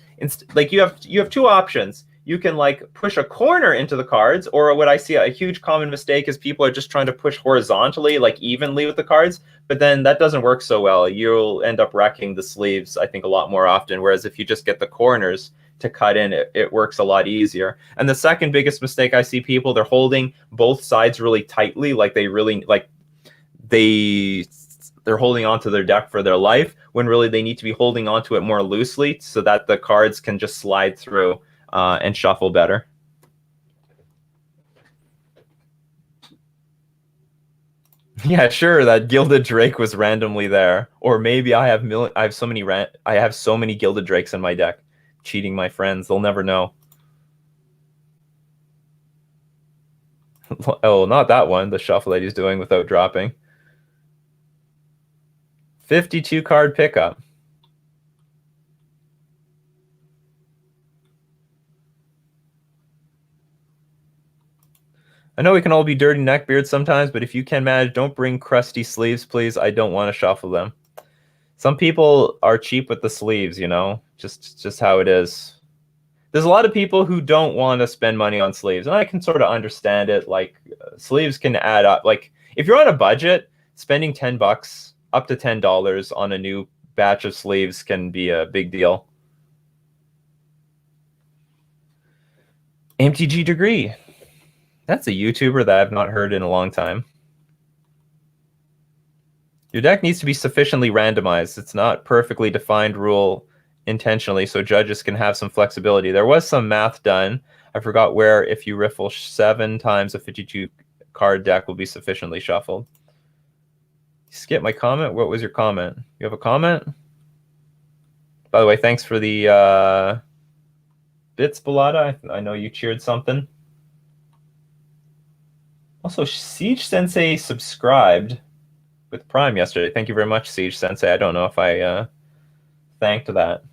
Like, you have 2 options. You can like push a corner into the cards, or what I see a huge common mistake is people are just trying to push horizontally, like evenly with the cards. But then that doesn't work so well. You'll end up wrecking the sleeves, I think, a lot more often. Whereas if you just get the corners to cut in, it works a lot easier. And the second biggest mistake I see people, they're holding both sides really tightly, like they're holding onto their deck for their life, when really they need to be holding onto it more loosely so that the cards can just slide through and shuffle better. Yeah, sure, that Gilded Drake was randomly there, or maybe I have so many Gilded Drakes in my deck, cheating my friends. They'll never know. Oh, not that one. The shuffle that he's doing without dropping. 52 card pickup. I know we can all be dirty neckbeards sometimes, but if you can manage, don't bring crusty sleeves, please. I don't want to shuffle them. Some people are cheap with the sleeves, you know, just how it is. There's a lot of people who don't want to spend money on sleeves, and I can sort of understand it. Like, sleeves can add up. Like, if you're on a budget, spending $10 up to $10 on a new batch of sleeves can be a big deal. MTG Degree. That's a YouTuber that I've not heard in a long time. Your deck needs to be sufficiently randomized. It's not perfectly defined rule intentionally, so judges can have some flexibility. There was some math done. I forgot where. If you riffle 7 times, a 52 card deck will be sufficiently shuffled. Skip my comment. What was your comment? You have a comment? By the way, thanks for the bits, Balada. I know you cheered something. Also, Siege Sensei subscribed with Prime yesterday. Thank you very much, Siege Sensei. I don't know if I thanked that.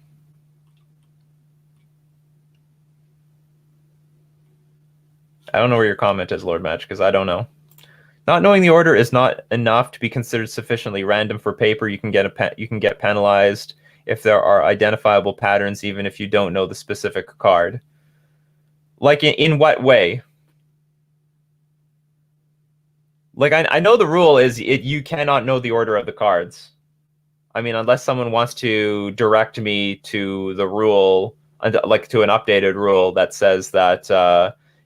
I don't know where your comment is, Lord Match, because I don't know. Not knowing the order is not enough to be considered sufficiently random for paper. You can get penalized if there are identifiable patterns, even if you don't know the specific card. Like, in what way? Like, I know the rule is you cannot know the order of the cards. I mean, unless someone wants to direct me to the rule, like to an updated rule that says that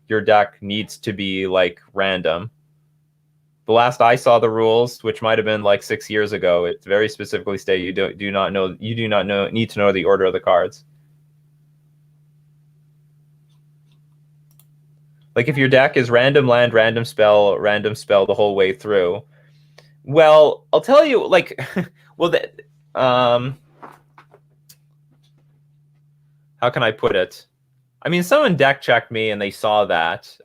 your deck needs to be like random. The last I saw the rules, which might have been like 6 years ago, it very specifically state you do not need to know the order of the cards. Like, if your deck is random land, random spell the whole way through, well, I'll tell you, like, well, how can I put it? I mean, someone deck checked me and they saw that.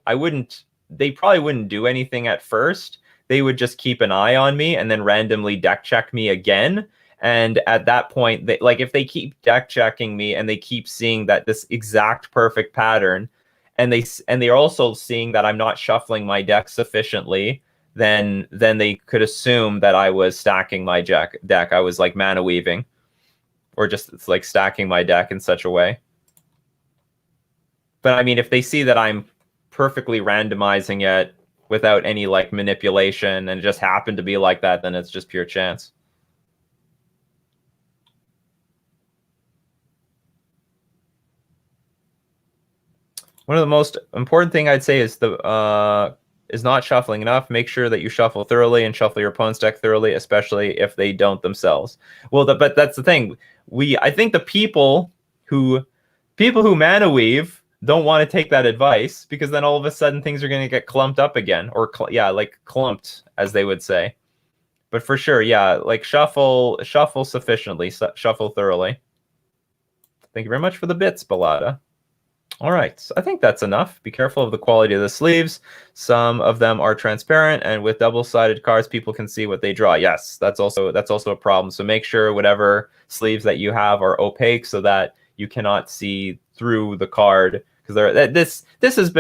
They probably wouldn't do anything at first. they would just keep an eye on me and then randomly deck check me again. And at that point, they, like if they keep deck checking me and they keep seeing that this exact perfect pattern, and they're also seeing that I'm not shuffling my deck sufficiently, then they could assume that I was stacking my deck. I was like mana weaving, or just it's like stacking my deck in such a way. But I mean, if they see that I'm perfectly randomizing it without any like manipulation and it just happened to be like that, then it's just pure chance. One of the most important thing I'd say is is not shuffling enough. Make sure that you shuffle thoroughly and shuffle your opponent's deck thoroughly, especially if they don't themselves. Well, but that's the thing. I think the people who mana weave don't want to take that advice, because then all of a sudden things are going to get clumped up again, or like clumped, as they would say. But for sure, yeah, like shuffle sufficiently, shuffle thoroughly. Thank you very much for the bits, Balada. All right, so I think that's enough. Be careful of the quality of the sleeves. Some of them are transparent, and with double-sided cards, people can see what they draw. Yes, that's also a problem. So make sure whatever sleeves that you have are opaque so that you cannot see through the card. Because this has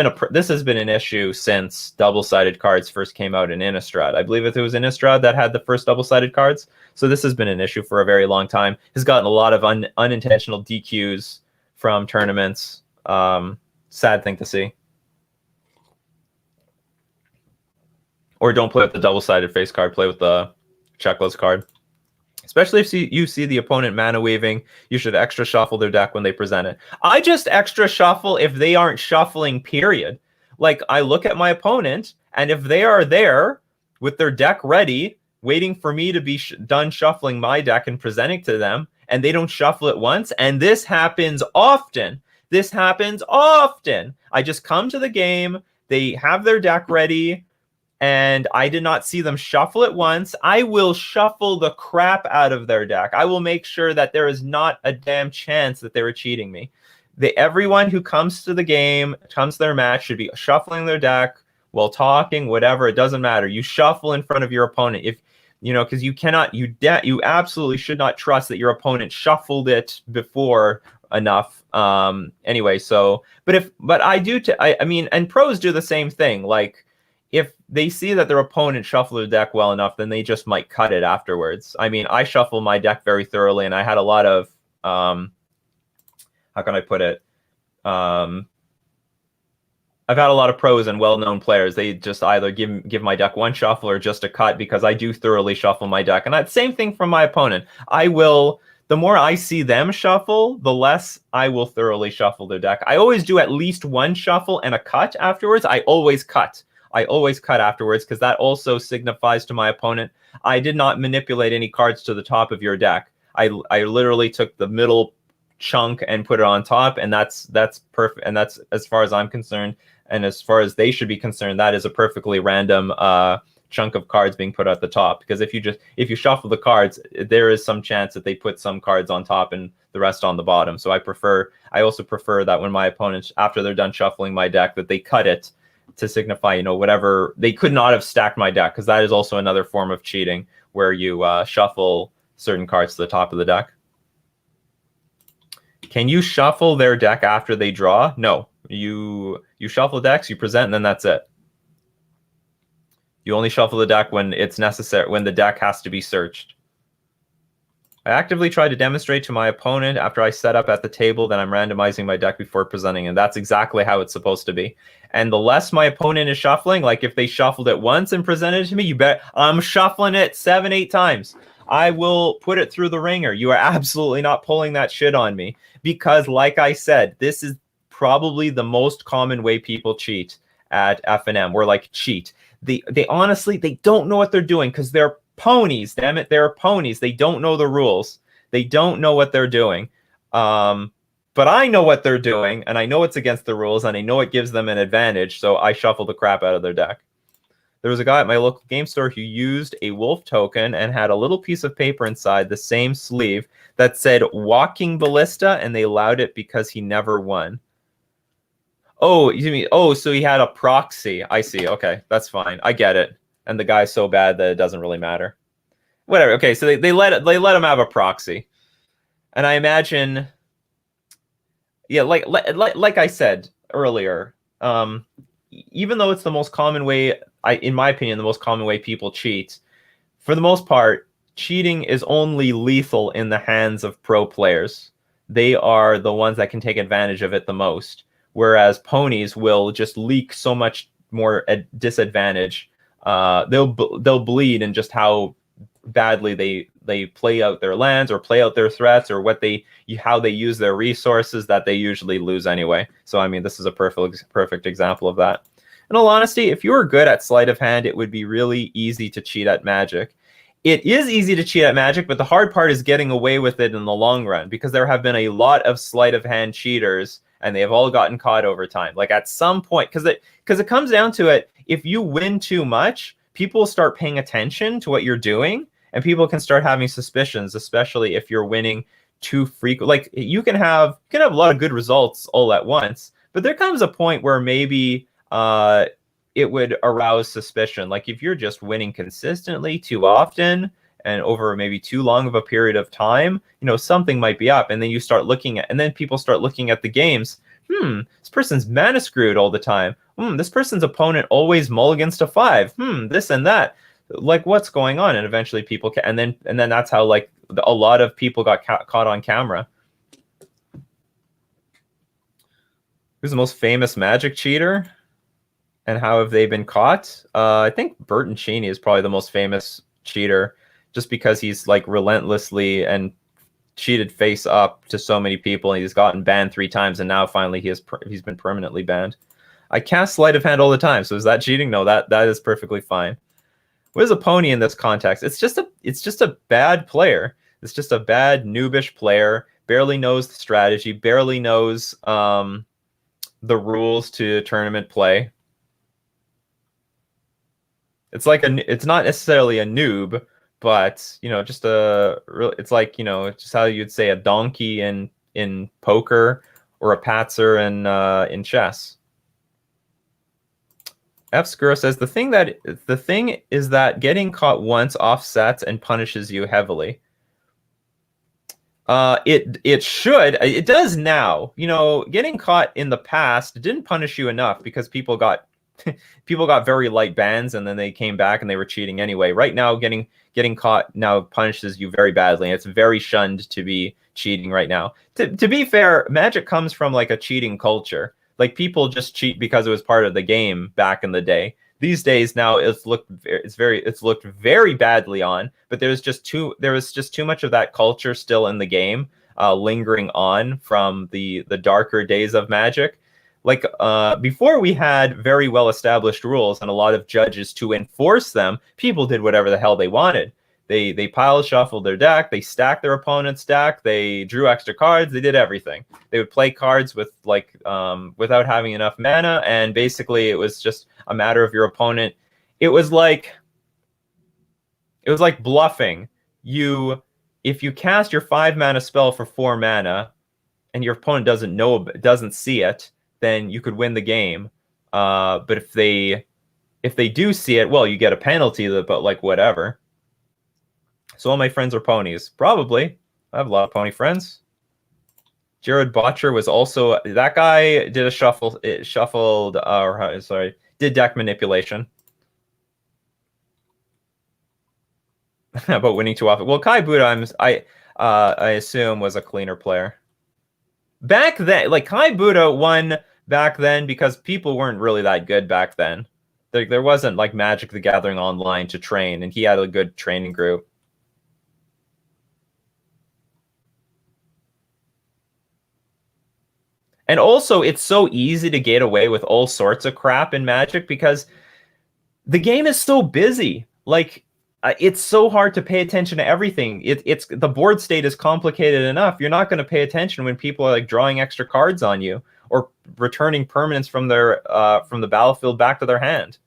been an issue since double-sided cards first came out in Innistrad. I believe it was Innistrad that had the first double-sided cards. So this has been an issue for a very long time. Has gotten a lot of unintentional DQs from tournaments. Sad thing to see. Or don't play with the double-sided face card. Play with the checklist card. Especially if you see the opponent mana weaving, you should extra shuffle their deck when they present it. I just extra shuffle if they aren't shuffling, period. Like, I look at my opponent, and if they are there with their deck ready, waiting for me to be done shuffling my deck and presenting to them, and they don't shuffle it once, and this happens often. This happens often. I just come to the game, they have their deck ready, and I did not see them shuffle it once. I will shuffle the crap out of their deck. I will make sure that there is not a damn chance that they were cheating me. Everyone who comes to the game, comes to their match, should be shuffling their deck while talking, whatever. It doesn't matter. You shuffle in front of your opponent. If you know, because you cannot, you absolutely should not trust that your opponent shuffled it before enough. Anyway, so but I mean, and pros do the same thing. Like, if they see that their opponent shuffled their deck well enough, then they just might cut it afterwards. I mean, I shuffle my deck very thoroughly, and I had a lot of how can I put it? I've had a lot of pros and well-known players. They just either give my deck one shuffle or just a cut, because I do thoroughly shuffle my deck. And that same thing from my opponent. The more I see them shuffle, the less I will thoroughly shuffle their deck. I always do at least one shuffle and a cut afterwards. I always cut afterwards, because that also signifies to my opponent, I did not manipulate any cards to the top of your deck. I literally took the middle chunk and put it on top, and that's perfect. And that's, as far as I'm concerned, and as far as they should be concerned, that is a perfectly random chunk of cards being put at the top. Because if you shuffle the cards, there is some chance that they put some cards on top and the rest on the bottom. So I also prefer that when my opponents, after they're done shuffling my deck, that they cut it to signify, you know, whatever they could not have stacked my deck, because that is also another form of cheating, where you shuffle certain cards to the top of the deck. Can you shuffle their deck after they draw? No. You shuffle decks, you present, and then that's it. You only shuffle the deck when it's necessary, when the deck has to be searched. I actively try to demonstrate to my opponent after I set up at the table that I'm randomizing my deck before presenting, and that's exactly how it's supposed to be. And the less my opponent is shuffling, like if they shuffled it once and presented it to me, you bet I'm shuffling it 7-8 times. I will put it through the ringer. You are absolutely not pulling that shit on me, because, like I said, this is probably the most common way people cheat at FNM. We're like, cheat. They honestly, they don't know what they're doing, because they're ponies. Damn it, they're ponies. They don't know the rules. They don't know what they're doing. But I know what they're doing, and I know it's against the rules, and I know it gives them an advantage, so I shuffle the crap out of their deck. There was a guy at my local game store who used a wolf token and had a little piece of paper inside the same sleeve that said "Walking Ballista," and they allowed it because he never won. Oh, you mean, so he had a proxy. I see. Okay, that's fine. I get it. and the guy's so bad that it doesn't really matter. Whatever. Okay, so they let him have a proxy, and I imagine, yeah, like I said earlier, even though it's the most common way, in my opinion, the most common way people cheat, for the most part, cheating is only lethal in the hands of pro players. They are the ones that can take advantage of it the most, whereas ponies will just leak so much more disadvantage. They'll bleed in just how badly they play out their lands or play out their threats or how they use their resources that they usually lose anyway. So I mean, this is a perfect example of that. In all honesty, if you were good at sleight of hand, it would be really easy to cheat at Magic. It is easy to cheat at Magic, but the hard part is getting away with it in the long run, because there have been a lot of sleight of hand cheaters and they have all gotten caught over time. Like at some point, because it comes down to it, if you win too much, people start paying attention to what you're doing, and people can start having suspicions, especially if you're winning too frequent. Like you can have a lot of good results all at once, but there comes a point where maybe it would arouse suspicion. Like if you're just winning consistently too often and over maybe too long of a period of time, something might be up. And then people start looking at the games. This person's mana screwed all the time. This person's opponent always mulligans to 5. This and that. Like what's going on? And eventually people can, and then that's how like a lot of people got caught on camera. Who's the most famous Magic cheater? And how have they been caught? I think Burton Cheney is probably the most famous cheater, just because he's like relentlessly and cheated face up to so many people, and he's gotten banned 3 times, and now finally he's been permanently banned. I cast sleight of hand all the time, so is that cheating? No, that is perfectly fine. What is a pony in this context? It's just a bad player. It's just a bad noobish player. Barely knows the strategy. Barely knows the rules to tournament play. It's not necessarily a noob, but it's like just how you'd say a donkey in poker or a patzer in chess. F Skuro says the thing is that getting caught once offsets and punishes you heavily. It does now. Getting caught in the past didn't punish you enough because people got very light bans, and then they came back and they were cheating anyway. Right now, getting caught now punishes you very badly, and it's very shunned to be cheating right now. To be fair, Magic comes from like a cheating culture. Like people just cheat because it was part of the game back in the day. These days now it's looked very badly on, but there was just too much of that culture still in the game, lingering on from the darker days of Magic. Like before we had very well established rules and a lot of judges to enforce them, people did whatever the hell they wanted. They pile shuffled their deck, they stacked their opponent's deck, they drew extra cards, they did everything. They would play cards with without having enough mana, and basically it was just a matter of your opponent. It was like bluffing. If you cast your 5 mana spell for 4 mana and your opponent doesn't see it, then you could win the game. But if they do see it, well, you get a penalty, but like whatever. So all my friends are ponies. Probably. I have a lot of pony friends. Jared Botcher was also... That guy did a did deck manipulation. About winning too often. Well, Kai Buddha, I assume, was a cleaner player. Back then, like Kai Buddha won back then because people weren't really that good back then. There wasn't like Magic the Gathering online to train, and he had a good training group. And also, it's so easy to get away with all sorts of crap in Magic because the game is so busy. Like, it's so hard to pay attention to everything. It's the board state is complicated enough. You're not going to pay attention when people are like drawing extra cards on you or returning permanents from the battlefield back to their hand.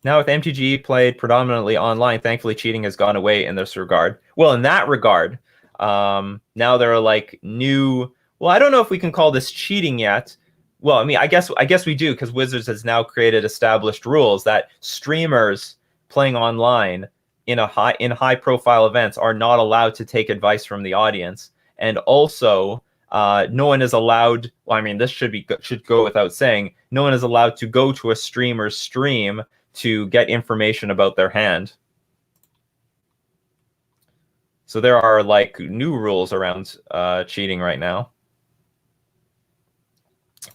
Now with MTG played predominantly online, thankfully cheating has gone away in this regard. Well, in that regard, now there are like new... Well, I don't know if we can call this cheating yet. Well, I mean, I guess we do, because Wizards has now created established rules that streamers playing online in high profile events are not allowed to take advice from the audience, and also no one is allowed. Well, I mean, this should go without saying. No one is allowed to go to a streamer's stream to get information about their hand. So there are like new rules around cheating right now.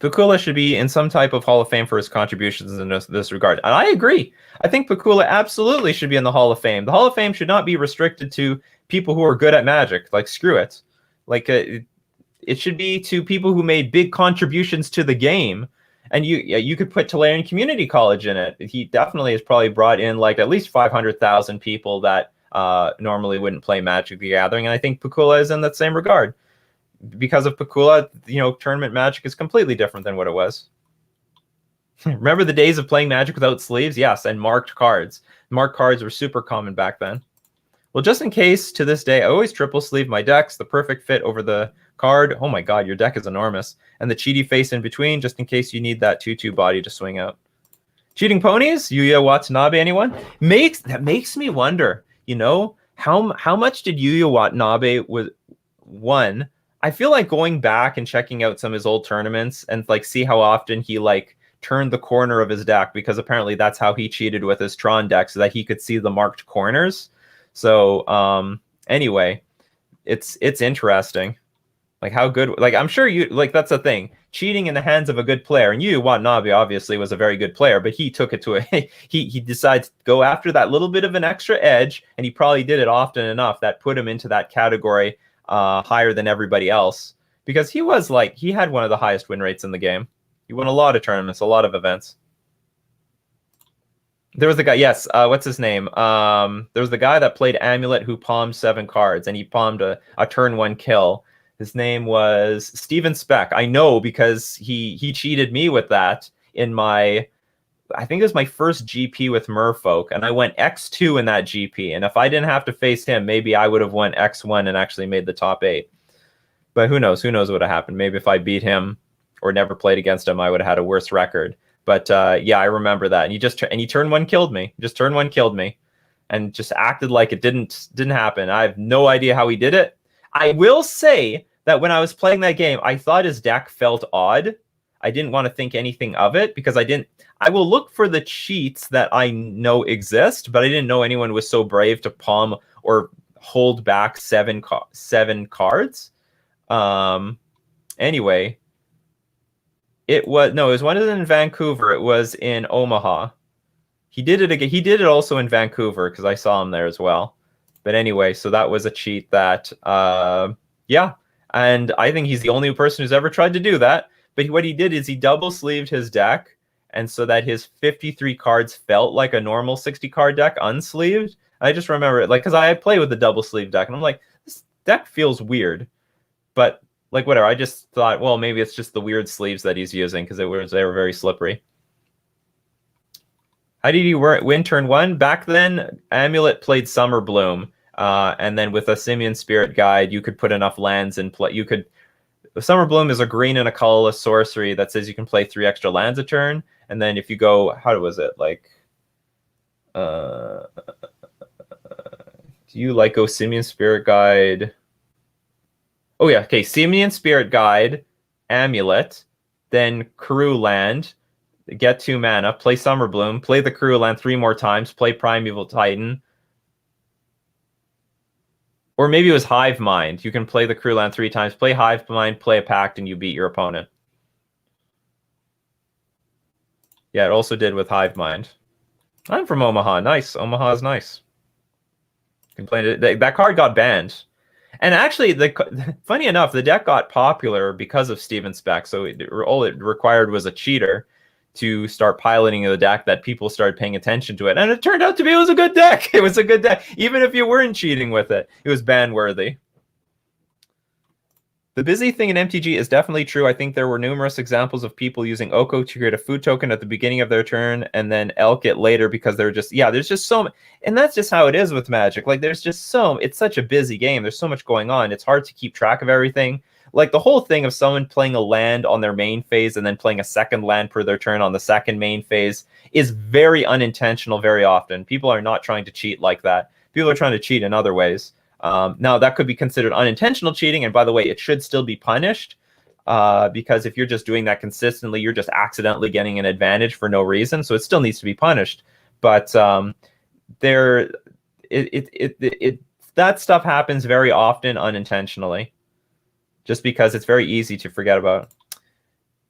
Pakula should be in some type of Hall of Fame for his contributions in this regard. And I agree. I think Pakula absolutely should be in the Hall of Fame. The Hall of Fame should not be restricted to people who are good at Magic. Like, screw it. Like, it should be to people who made big contributions to the game. And you could put Tolarian Community College in it. He definitely has probably brought in like at least 500,000 people that normally wouldn't play Magic the Gathering. And I think Pakula is in that same regard. Because of Pakula, tournament Magic is completely different than what it was. Remember the days of playing Magic without sleeves? Yes, and marked cards. Marked cards were super common back then. Well, just in case, to this day, I always triple sleeve my decks. The perfect fit over the card. Oh my god, your deck is enormous. And the cheaty face in between, just in case you need that 2/2 body to swing out. Cheating ponies? Yuya Watanabe, anyone? That makes me wonder, how much did Yuya Watanabe won? I feel like going back and checking out some of his old tournaments and like see how often he like turned the corner of his deck, because apparently that's how he cheated with his Tron deck, so that he could see the marked corners. So anyway, it's interesting. Like how good, like I'm sure that's the thing. Cheating in the hands of a good player, and Yu Watanabe obviously was a very good player, but he took it to he decides to go after that little bit of an extra edge, and he probably did it often enough that put him into that category higher than everybody else, because he had one of the highest win rates in the game. He won a lot of tournaments, a lot of events. There was the guy, yes, what's his name? There was the guy that played Amulet who palmed 7 cards, and he palmed a turn 1 kill. His name was Steven Speck. I know, because he cheated me with that in I think it was my first GP with Merfolk, and I went X2 in that GP. And if I didn't have to face him, maybe I would have won X1 and actually made the top 8. But who knows? Who knows what would have happened? Maybe if I beat him or never played against him, I would have had a worse record. But yeah, I remember that. And he turned 1 killed me. Just turned 1 killed me, and just acted like it didn't happen. I have no idea how he did it. I will say that when I was playing that game, I thought his deck felt odd. I didn't want to think anything of it, because I will look for the cheats that I know exist, but I didn't know anyone was so brave to palm or hold back 7 cards. Anyway, it wasn't in Vancouver. It was in Omaha. He did it again. He did it also in Vancouver, because I saw him there as well. But anyway, so that was a cheat that, yeah. And I think he's the only person who's ever tried to do that. But what he did is he double sleeved his deck, and so that his 53 cards felt like a normal 60 card deck unsleeved. I just remember it, like, because I play with the double sleeve deck, and I'm like, this deck feels weird. But like, whatever. I just thought, well, maybe it's just the weird sleeves that he's using, because they were very slippery. How did he win turn 1? Back then, Amulet played Summer Bloom. And then with a Simian Spirit Guide, you could put enough lands in play. Summer Bloom is a green and a colorless sorcery that says you can play 3 extra lands a turn. And then if you go, how was it? Like, do you like go Simian Spirit Guide? Oh yeah, okay. Simian Spirit Guide, Amulet, then Karoo land, get 2 mana, play Summer Bloom, play the Karoo land 3 more times, play Primeval Titan. Or maybe it was Hive Mind. You can play the Crew Land 3 times, play Hive Mind, play a Pact, and you beat your opponent. Yeah, it also did with Hive Mind. I'm from Omaha. Nice. Omaha's nice. That card got banned. And actually, funny enough, the deck got popular because of Steven Speck. So all it required was a cheater to start piloting the deck that people started paying attention to it. And it turned out to be, it was a good deck. It was a good deck. Even if you weren't cheating with it, it was ban worthy. The busy thing in MTG is definitely true. I think there were numerous examples of people using Oko to create a food token at the beginning of their turn and then elk it later, because they're just, yeah, there's just so much. And that's just how it is with Magic. Like, there's just it's such a busy game. There's so much going on. It's hard to keep track of everything. Like the whole thing of someone playing a land on their main phase and then playing a second land per their turn on the second main phase is very unintentional very often. People are not trying to cheat like that. People are trying to cheat in other ways. Now, that could be considered unintentional cheating, and by the way, it should still be punished, because if you're just doing that consistently, you're just accidentally getting an advantage for no reason, so it still needs to be punished. But that stuff happens very often unintentionally, just because it's very easy to forget about.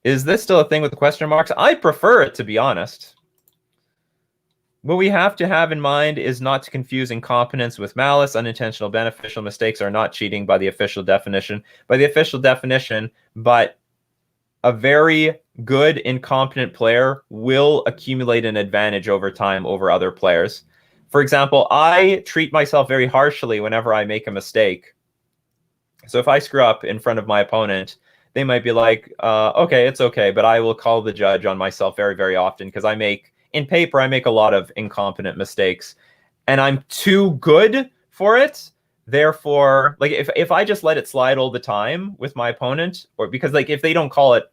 Is this still a thing with the question marks? I prefer it, to be honest. What we have to have in mind is not to confuse incompetence with malice. Unintentional beneficial mistakes are not cheating by the official definition. But a very good incompetent player will accumulate an advantage over time over other players. For example, I treat myself very harshly whenever I make a mistake. So if I screw up in front of my opponent, they might be like, okay, it's okay, but I will call the judge on myself very, very often, because in paper, I make a lot of incompetent mistakes, and I'm too good for it. Therefore, like if I just let it slide all the time with my opponent, or because like if they don't call it,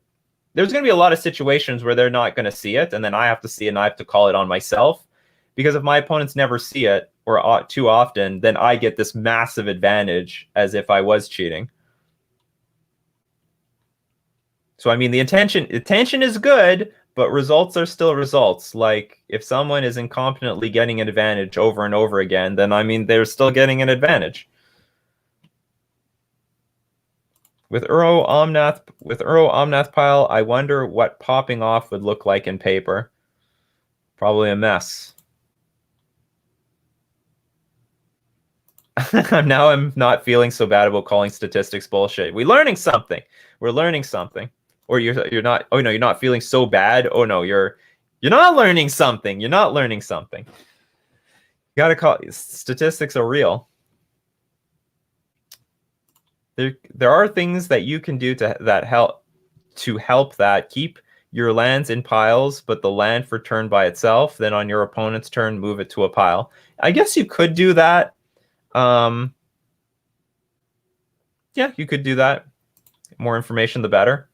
there's going to be a lot of situations where they're not going to see it, and then I have to see it, and I have to call it on myself. Because if my opponents never see it or too often, then I get this massive advantage as if I was cheating. So I mean, the intention is good, but results are still results. Like if someone is incompetently getting an advantage over and over again, then I mean they're still getting an advantage. With Uro Omnath pile, I wonder what popping off would look like in paper. Probably a mess. Now I'm not feeling so bad about calling statistics bullshit. We're learning something. We're learning something. Or you're not. Oh no, you're not feeling so bad. Oh no, you're not learning something. You're not learning something. You gotta call statistics are real. There are things that you can do to help that keep your lands in piles, but the land for turn by itself. Then on your opponent's turn, move it to a pile. I guess you could do that. Yeah, you could do that. More information, the better.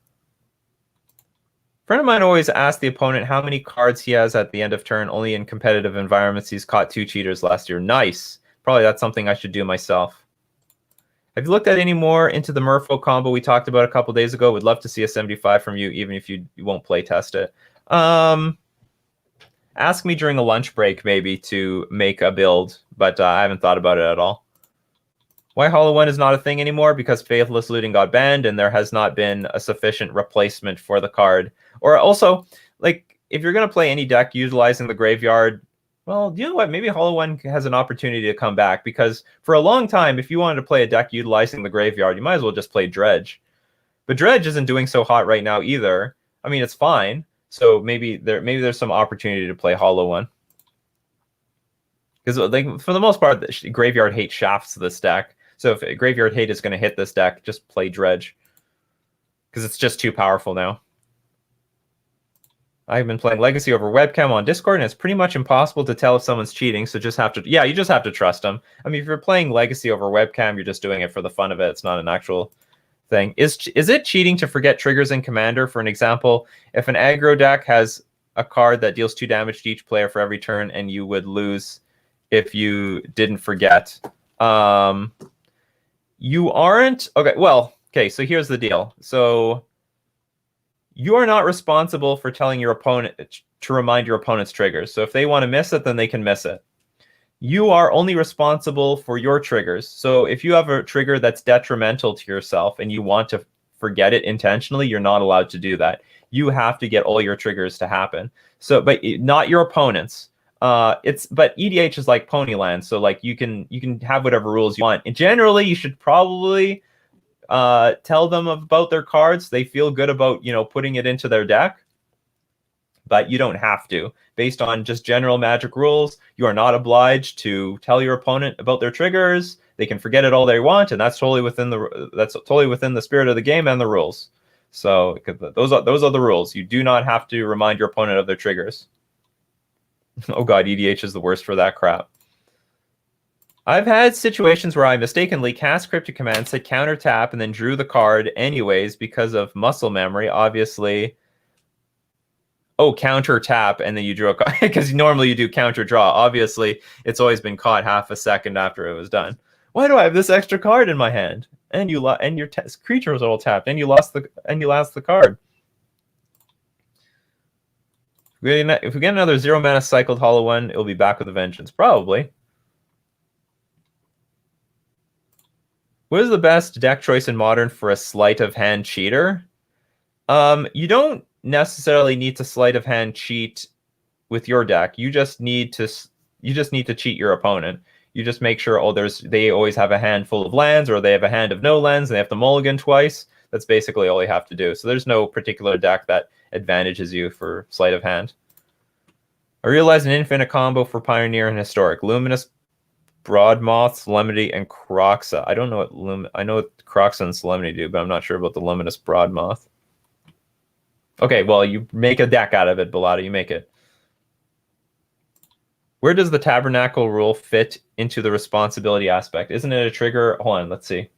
A friend of mine always asks the opponent how many cards he has at the end of turn. Only in competitive environments. He's caught 2 cheaters last year. Nice. Probably that's something I should do myself. Have you looked at any more into the Murpho combo we talked about a couple days ago? Would love to see a 75 from you, even if you won't play test it. Ask me during a lunch break, maybe, to make a build, but I haven't thought about it at all. Why Hollow 1 is not a thing anymore? Because Faithless Looting got banned, and there has not been a sufficient replacement for the card. Or also, like, if you're going to play any deck utilizing the graveyard, well, you know what? Maybe Hollow 1 has an opportunity to come back, because for a long time, if you wanted to play a deck utilizing the graveyard, you might as well just play Dredge. But Dredge isn't doing so hot right now either. I mean, it's fine. So maybe there's some opportunity to play Hollow 1. Because like for the most part, the Graveyard Hate shafts this deck. So if Graveyard Hate is going to hit this deck, just play Dredge. Because it's just too powerful now. I've been playing Legacy over webcam on Discord, and it's pretty much impossible to tell if someone's cheating. So you just have to trust them. I mean, if you're playing Legacy over webcam, you're just doing it for the fun of it. It's not an actual thing. Is it cheating to forget triggers in Commander? For an example, if an aggro deck has a card that deals 2 damage to each player for every turn, and you would lose if you didn't forget. You aren't... Okay, well, okay, so here's the deal. So you are not responsible for telling your opponent to remind your opponent's triggers. So if they want to miss it, then they can miss it. You are only responsible for your triggers. So if you have a trigger that's detrimental to yourself and you want to forget it intentionally, you're not allowed to do that. You have to get all your triggers to happen. So, but not your opponents. But EDH is like Ponyland, so like you can have whatever rules you want. And generally, you should probably tell them about their cards. They feel good about putting it into their deck, but you don't have to. Based on just general Magic rules, you are not obliged to tell your opponent about their triggers. They can forget it all they want, and that's totally within the spirit of the game and the rules. So those are the rules. You do not have to remind your opponent of their triggers. Oh god, EDH is the worst for that crap. I've had situations where I mistakenly cast Cryptic Command, said counter tap, and then drew the card anyways because of muscle memory, obviously. Oh, counter tap, and then you drew a card because normally you do counter draw. Obviously, it's always been caught half a second after it was done. Why do I have this extra card in my hand? And and your creature was all tapped, and you lost the card. If we get another 0 mana cycled hollow one, it'll be back with a vengeance, probably. What is the best deck choice in Modern for a sleight of hand cheater? You don't necessarily need to sleight of hand cheat with your deck. You just need to cheat your opponent. You just make sure they always have a hand full of lands, or they have a hand of no lands, and they have to mulligan twice. That's basically all you have to do. So there's no particular deck that advantages you for sleight of hand. I realized an infinite combo for Pioneer and Historic. Luminous, Broadmoth, Solemnity, and Croxa. I don't know what I know what Croxa and Solemnity do, but I'm not sure about the Luminous Broadmoth. Okay, well, you make a deck out of it, Bellotta. You make it. Where does the Tabernacle rule fit into the responsibility aspect? Isn't it a trigger? Hold on, let's see.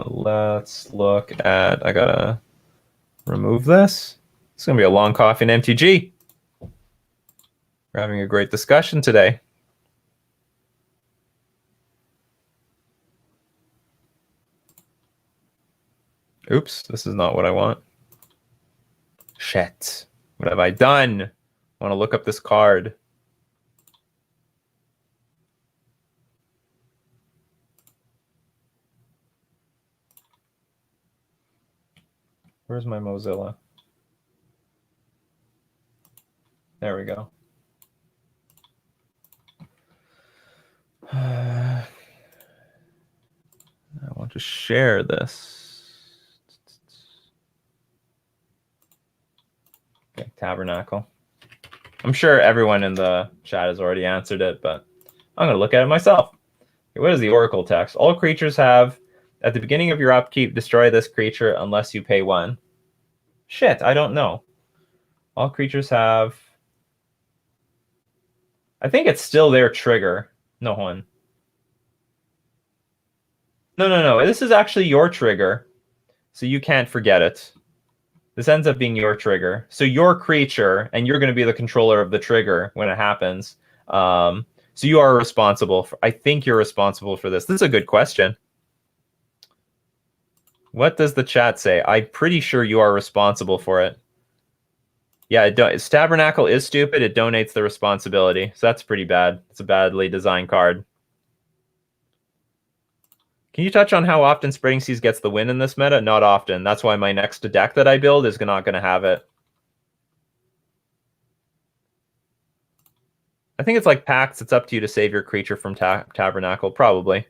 Let's look at... I gotta remove this. It's going to be a long Coffee and MTG. We're having a great discussion today. Oops, this is not what I want. Shit. What have I done? I want to look up this card. Where's my Mozilla? There we go. I want to share this. Okay, Tabernacle. I'm sure everyone in the chat has already answered it, but I'm going to look at it myself. Okay, what is the Oracle text? All creatures have, at the beginning of your upkeep, destroy this creature unless you pay 1. Shit, I don't know. All creatures have... I think it's still their trigger. No, hold on. No. This is actually your trigger, so you can't forget it. This ends up being your trigger. So your creature, and you're going to be the controller of the trigger when it happens. So you are responsible. I think you're responsible for this. This is a good question. What does the chat say? I'm pretty sure you are responsible for it. Yeah, Tabernacle is stupid. It donates the responsibility. So that's pretty bad. It's a badly designed card. Can you touch on how often Spreading Seas gets the win in this meta? Not often. That's why my next deck that I build is not going to have it. I think it's like Pacts. It's up to you to save your creature from Tabernacle, probably.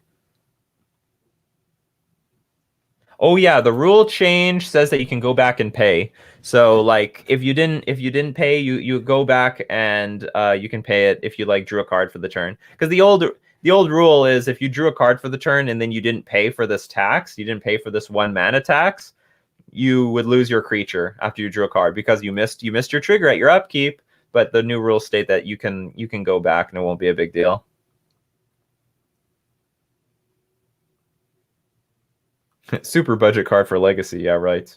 Oh yeah, the rule change says that you can go back and pay. So like if you didn't pay, you go back and you can pay it if you like drew a card for the turn. Because the old rule is if you drew a card for the turn and then you didn't pay for this tax, you didn't pay for this 1 mana tax, you would lose your creature after you drew a card because you missed your trigger at your upkeep. But the new rules state that you can go back and it won't be a big deal. Super budget card for Legacy, yeah, right.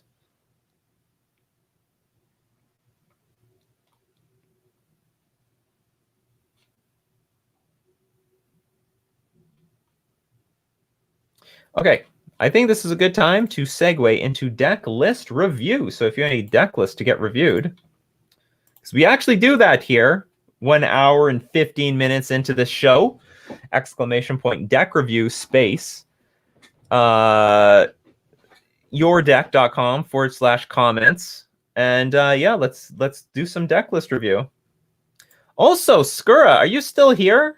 Okay, I think this is a good time to segue into deck list review. So if you have any deck list to get reviewed, because we actually do that here 1 hour and 15 minutes into the show, ! Deck review space. Yourdeck.com/comments. And yeah, let's do some deck list review. Also, Skura, are you still here?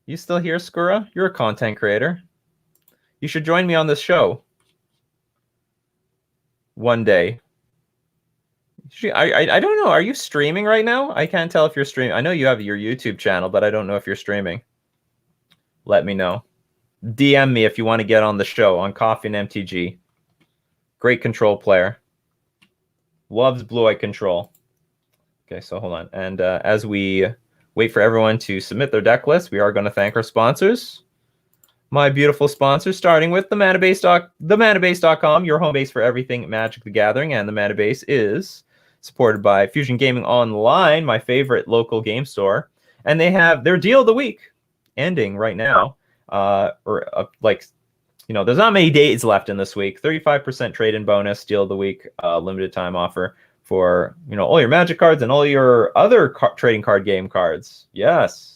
You still here, Skura? You're a content creator. You should join me on this show one day. I don't know. Are you streaming right now? I can't tell if you're streaming. I know you have your YouTube channel, but I don't know if you're streaming. Let me know. DM me if you want to get on the show on Coffee and MTG. Great control player. Loves blue-eye control. Okay, so hold on. And as we wait for everyone to submit their deck list, we are going to thank our sponsors. My beautiful sponsors, starting with themanabase.com, your home base for everything Magic the Gathering. And the Manabase is supported by Fusion Gaming Online, my favorite local game store. And they have their deal of the week ending right now. There's not many days left in this week. 35% trade-in bonus, deal of the week, limited time offer for all your Magic cards and all your other trading card game cards. Yes.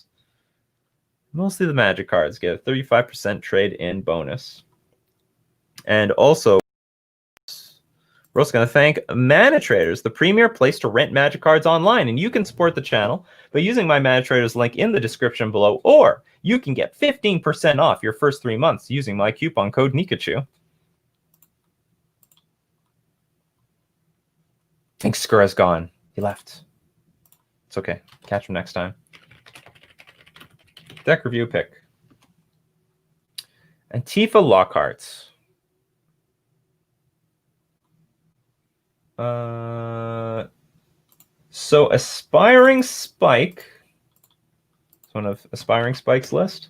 Mostly the Magic cards get a 35% trade-in bonus. And also, we're also going to thank Mana Traders, the premier place to rent Magic cards online. And you can support the channel by using my Mana Traders link in the description below, or you can get 15% off your first 3 months using my coupon code Nikachu. I think Skura's gone. He left. It's okay. Catch him next time. Deck review pick. Antifa Lockhart's. So Aspiring Spike. It's one of Aspiring Spike's list.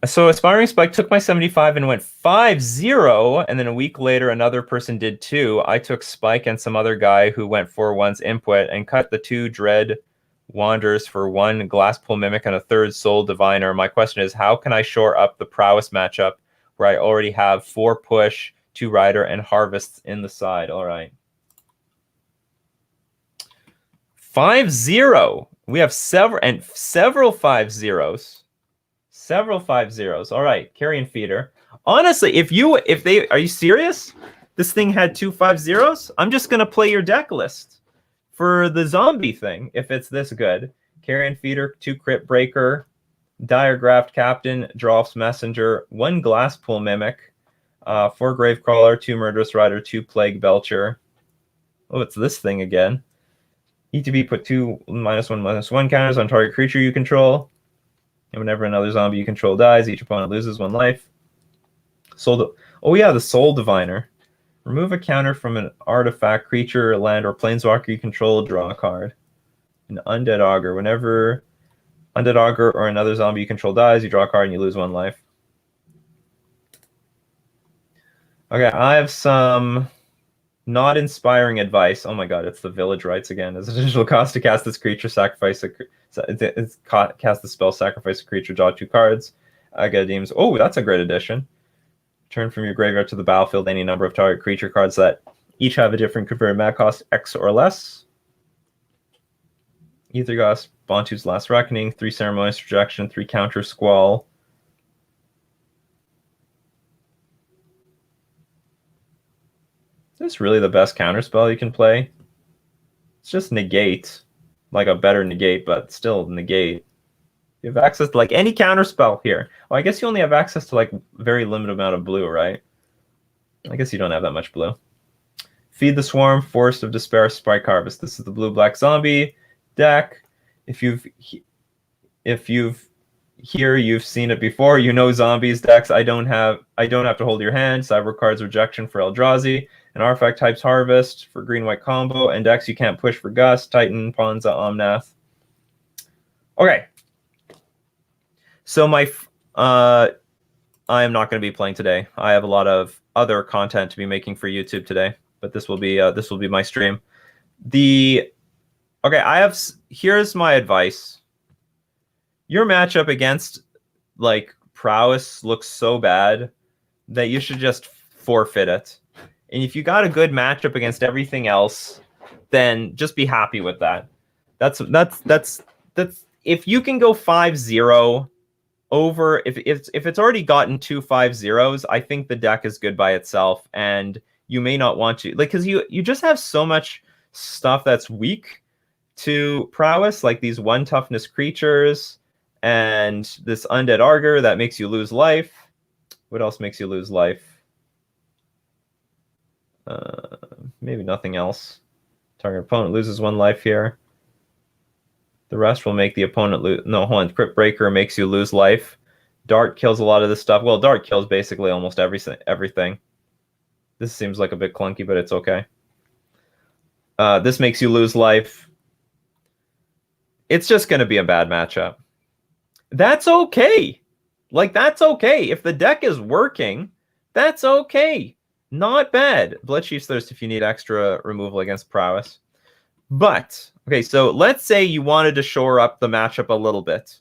So Aspiring Spike took my 75 and went 5-0, and then a week later another person did too. I took Spike and some other guy who went 4-1's input and cut the 2 Dread Wanderers for 1 Glasspool Mimic and a 3rd Soul Diviner. My question is, how can I shore up the Prowess matchup where I already have 4 Push, 2 Rider, and Harvests in the side? All right. 5-0. We have several 5-0s. Several 5-0s. All right, Carrion Feeder. Honestly, are you serious? This thing had 2 5-0s? I'm just gonna play your deck list for the zombie thing if it's this good. Carrion Feeder, 2 Crypt Breaker, Diregraphed Captain, Drolf's Messenger, 1 Glasspool Mimic, 4 Gravecrawler, 2 Murderous Rider, 2 Plague Belcher. Oh, it's this thing again. ETB put 2 -1/-1 counters on target creature you control. And whenever another zombie you control dies, each opponent loses 1 life. The Soul Diviner. Remove a counter from an artifact, creature, land, or planeswalker you control, draw a card. An Undead Augur. Whenever Undead Augur or another zombie you control dies, you draw a card and you lose 1 life. Okay, I have some not inspiring advice. Oh my god, it's the Village Rites again. As additional cost to cast this creature, cast the spell, sacrifice a creature, draw 2 cards. Agadeem's. Oh, that's a great addition. Turn from your graveyard to the battlefield any number of target creature cards that each have a different converted mana cost, X or less. Ethergos, Bontu's Last Reckoning, 3 Ceremonious Rejection, 3 Counter Squall. Is this really the best counterspell you can play? It's just negate. Like a better negate, but still negate. You have access to like any counterspell here. Well, I guess you only have access to like very limited amount of blue, right? I guess you don't have that much blue. Feed the Swarm, Forest of Despair, Spike Harvest. This is the blue-black zombie deck. If you've seen it before, you know zombies decks. I don't have to hold your hand. Cyber Cards Rejection for Eldrazi. An artifact types Harvest for green-white combo. And decks you can't push for Gust, Titan, Ponza, Omnath. Okay. So I am not going to be playing today. I have a lot of other content to be making for YouTube today, but this will be my stream. Here's my advice. Your matchup against like Prowess looks so bad that you should just forfeit it. And if you got a good matchup against everything else, then just be happy with that. That's if you can go 5-0 over, if it's already gotten 2 5-0s, I think the deck is good by itself, and you may not want to, like, because you just have so much stuff that's weak to Prowess, like these 1 toughness creatures and this Undead Augur that makes you lose life. What else makes you lose life? Maybe nothing else. Target opponent loses 1 life here. The rest will make the opponent lose. No, hold on. Crypt Breaker makes you lose life. Dart kills a lot of this stuff. Well, Dart kills basically almost everything. This seems like a bit clunky, but it's okay. This makes you lose life. It's just going to be a bad matchup. That's okay. Like, that's okay. If the deck is working, that's okay. Not bad. Bloodchief's Thirst if you need extra removal against Prowess. But, okay, so let's say you wanted to shore up the matchup a little bit.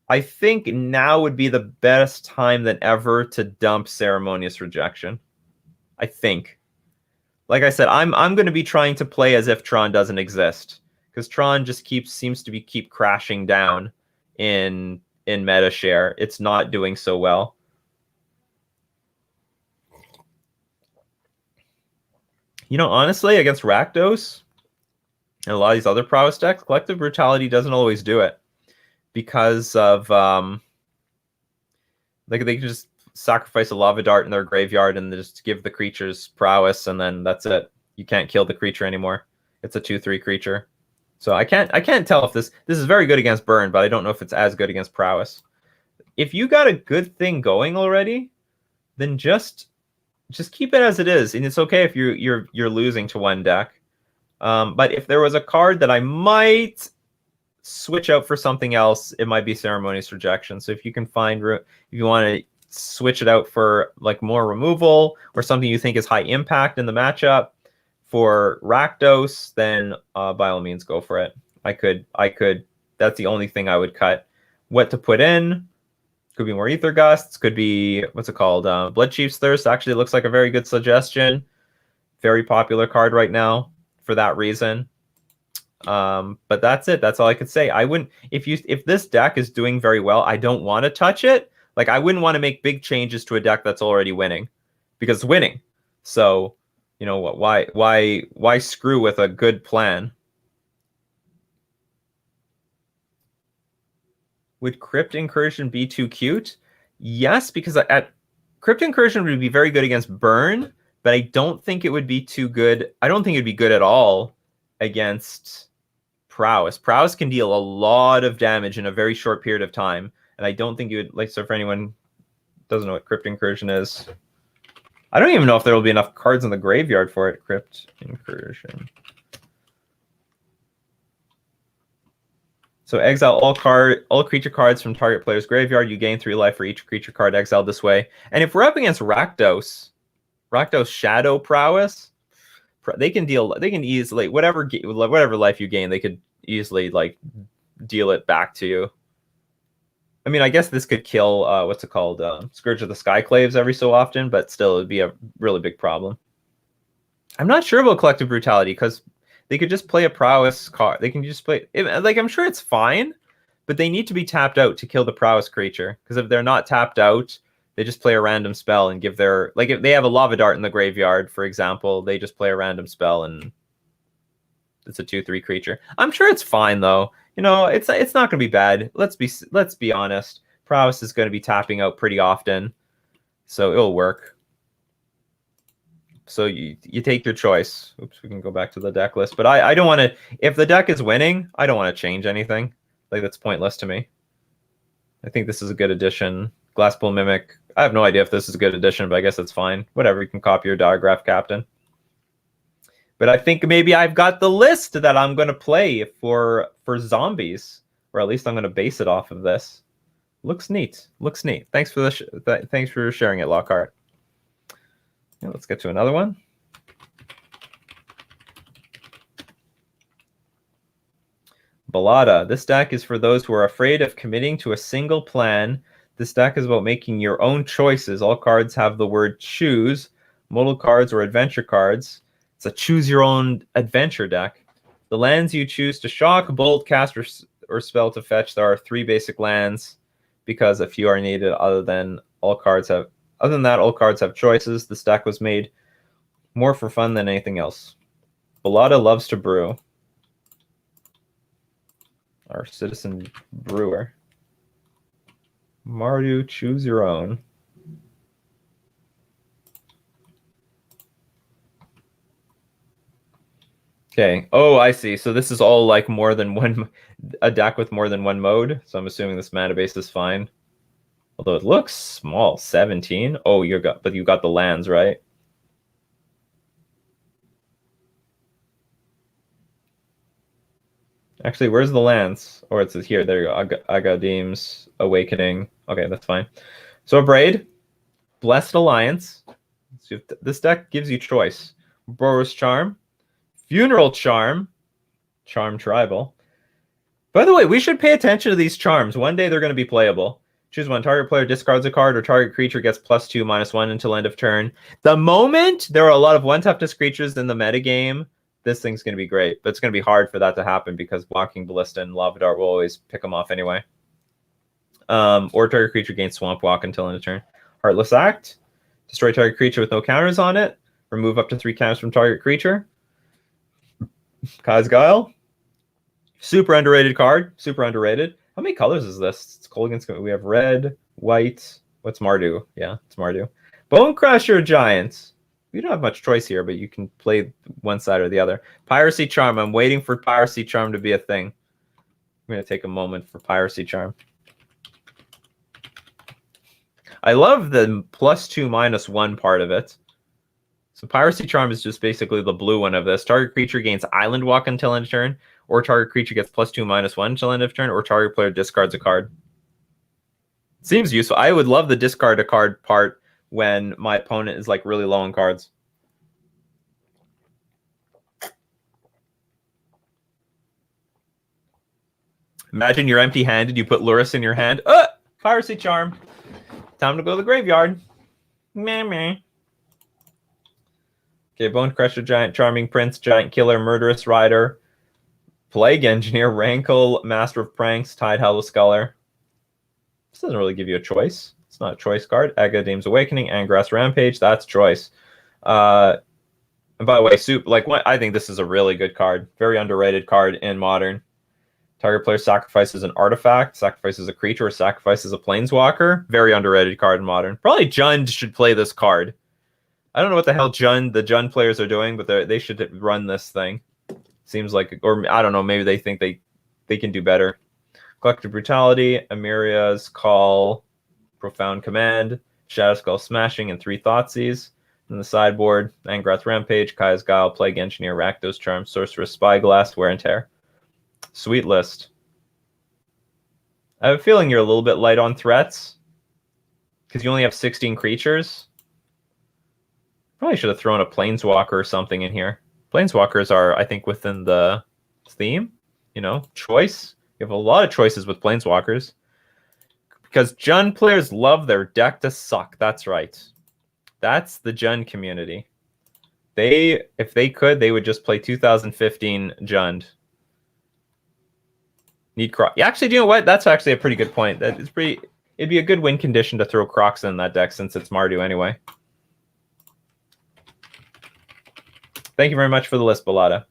I think now would be the best time than ever to dump Ceremonious Rejection. I think. Like I said, I'm going to be trying to play as if Tron doesn't exist, because Tron just seems to keep crashing down in meta share. It's not doing so well. You know, honestly, against Rakdos and a lot of these other prowess decks, Collective Brutality doesn't always do it, because of like they can just sacrifice a lava dart in their graveyard and just give the creatures prowess, and then that's it. You can't kill the creature anymore. It's a 2/3 creature. So I can't tell if this is very good against burn, but I don't know if it's as good against prowess. If you got a good thing going already, then just keep it as it is, and it's okay if you're losing to one deck. But if there was a card that I might switch out for something else, it might be Ceremonious Rejection. So if you can find, if you want to switch it out for like more removal or something you think is high impact in the matchup for Rakdos, then by all means go for it. I could. That's the only thing I would cut. What to put in? Could be more Ether Gusts. Could be, what's it called? Bloodchief's Thirst. Actually, looks like a very good suggestion. Very popular card right now for that reason. But that's it. That's all I could say. I wouldn't, if this deck is doing very well, I don't want to touch it. Like, I wouldn't want to make big changes to a deck that's already winning, because it's winning. So, you know what? Why screw with a good plan? Would Crypt Incursion be too cute? Yes, because Crypt Incursion would be very good against burn, but I don't think it would be too good. I don't think it'd be good at all against Prowess. Prowess can deal a lot of damage in a very short period of time, and I don't think you would, like, so for anyone who doesn't know what Crypt Incursion is, I don't even know if there will be enough cards in the graveyard for it. Crypt Incursion. So exile all creature cards from target player's graveyard. You gain 3 life for each creature card exiled this way. And if we're up against Rakdos Shadow Prowess, they can easily, whatever life you gain, they could easily like deal it back to you. I mean, I guess this could kill what's it called, Scourge of the Skyclaves every so often, but still it'd be a really big problem. I'm not sure about Collective Brutality, because they could just play a prowess card. They can just play, like, I'm sure it's fine, but they need to be tapped out to kill the prowess creature. Because if they're not tapped out, they just play a random spell and give their, like, if they have a lava dart in the graveyard, for example, they just play a random spell and it's a 2/3 creature. I'm sure it's fine though. You know, it's not going to be bad. Let's be honest. Prowess is going to be tapping out pretty often, so it'll work. So you take your choice. Oops, we can go back to the deck list. But I don't want to, if the deck is winning, I don't want to change anything. Like, that's pointless to me. I think this is a good addition. Glasspool Mimic. I have no idea if this is a good addition, but I guess it's fine. Whatever, you can copy your Diagraph Captain. But I think maybe I've got the list that I'm going to play for zombies. Or at least I'm going to base it off of this. Looks neat. Looks neat. Thanks for thanks for sharing it, Lockhart. Yeah, let's get to another one. Ballada. This deck is for those who are afraid of committing to a single plan. This deck is about making your own choices. All cards have the word choose. Modal cards or adventure cards. It's a choose your own adventure deck. The lands you choose to shock, bolt, cast, or spell to fetch. There are 3 basic lands, because a few are needed. Other than that, all cards have choices. This deck was made more for fun than anything else. Ballada loves to brew. Our citizen brewer. Mardu, choose your own. Okay. Oh, I see. So this is all like more than one, a deck with more than one mode. So I'm assuming this mana base is fine. Although it looks small, 17. Oh, but you got the lands, right? Actually, where's the lands? Or it's here. There you go. Agadim's Awakening. Okay, that's fine. So a Braid, Blessed Alliance. So this deck gives you choice. Borrow's Charm, Funeral Charm, Charm Tribal. By the way, we should pay attention to these charms. One day they're going to be playable. Choose one. Target player discards a card or target creature gets +2/-1 until end of turn. The moment there are a lot of 1 toughness creatures in the metagame, this thing's going to be great. But it's going to be hard for that to happen because blocking Ballista and Lava Dart will always pick them off anyway. Or target creature gains Swamp Walk until end of turn. Heartless Act. Destroy target creature with no counters on it. Remove up to 3 counters from target creature. Kai's Guile. Super underrated card. Super underrated. How many colors is this? It's Colgan's. We have red, white. What's Mardu? Yeah, it's Mardu. Bone Crusher Giants. We don't have much choice here, but you can play one side or the other. Piracy Charm. I'm waiting for Piracy Charm to be a thing. I'm going to take a moment for Piracy Charm. I love the +2/-1 part of it. So Piracy Charm is just basically the blue one of this. Target creature gains Island Walk until end of turn, or target creature gets +2/-1 until end of turn, or target player discards a card. Seems useful. I would love the discard a card part when my opponent is like really low on cards. Imagine you're empty-handed, you put Lurrus in your hand. Piracy Charm. Time to go to the graveyard. Meh meh. Okay, Bone Crusher Giant, Charming Prince, Giant Killer, Murderous Rider, Plague Engineer, Rankle, Master of Pranks, Tide Hollow Sculler. This doesn't really give you a choice. It's not a choice card. Agadim's Awakening, Angrass Rampage, that's choice. And by the way, I think this is a really good card. Very underrated card in Modern. Target player sacrifices an artifact, sacrifices a creature, or sacrifices a planeswalker. Very underrated card in Modern. Probably Jund should play this card. I don't know what the hell the Jund players are doing, but they should run this thing. Seems like, or I don't know, maybe they think they can do better. Collective Brutality, Amiria's Call, Profound Command, Shadow Skull Smashing, and 3 Thoughtseize. In the sideboard, Angrath Rampage, Kai's Guile, Plague Engineer, Rakdos Charm, Sorceress Spyglass, Wear and Tear. Sweet list. I have a feeling you're a little bit light on threats because you only have 16 creatures. Probably should have thrown a Planeswalker or something in here. Planeswalkers are, I think, within the theme. Choice. You have a lot of choices with Planeswalkers. Because Jund players love their deck to suck. That's right. That's the Jund community. If they could, they would just play 2015 Jund. Need Croc. Actually, do you know what? That's actually a pretty good point. It'd be a good win condition to throw Crocs in that deck since it's Mardu anyway. Thank you very much for the list, Bellata.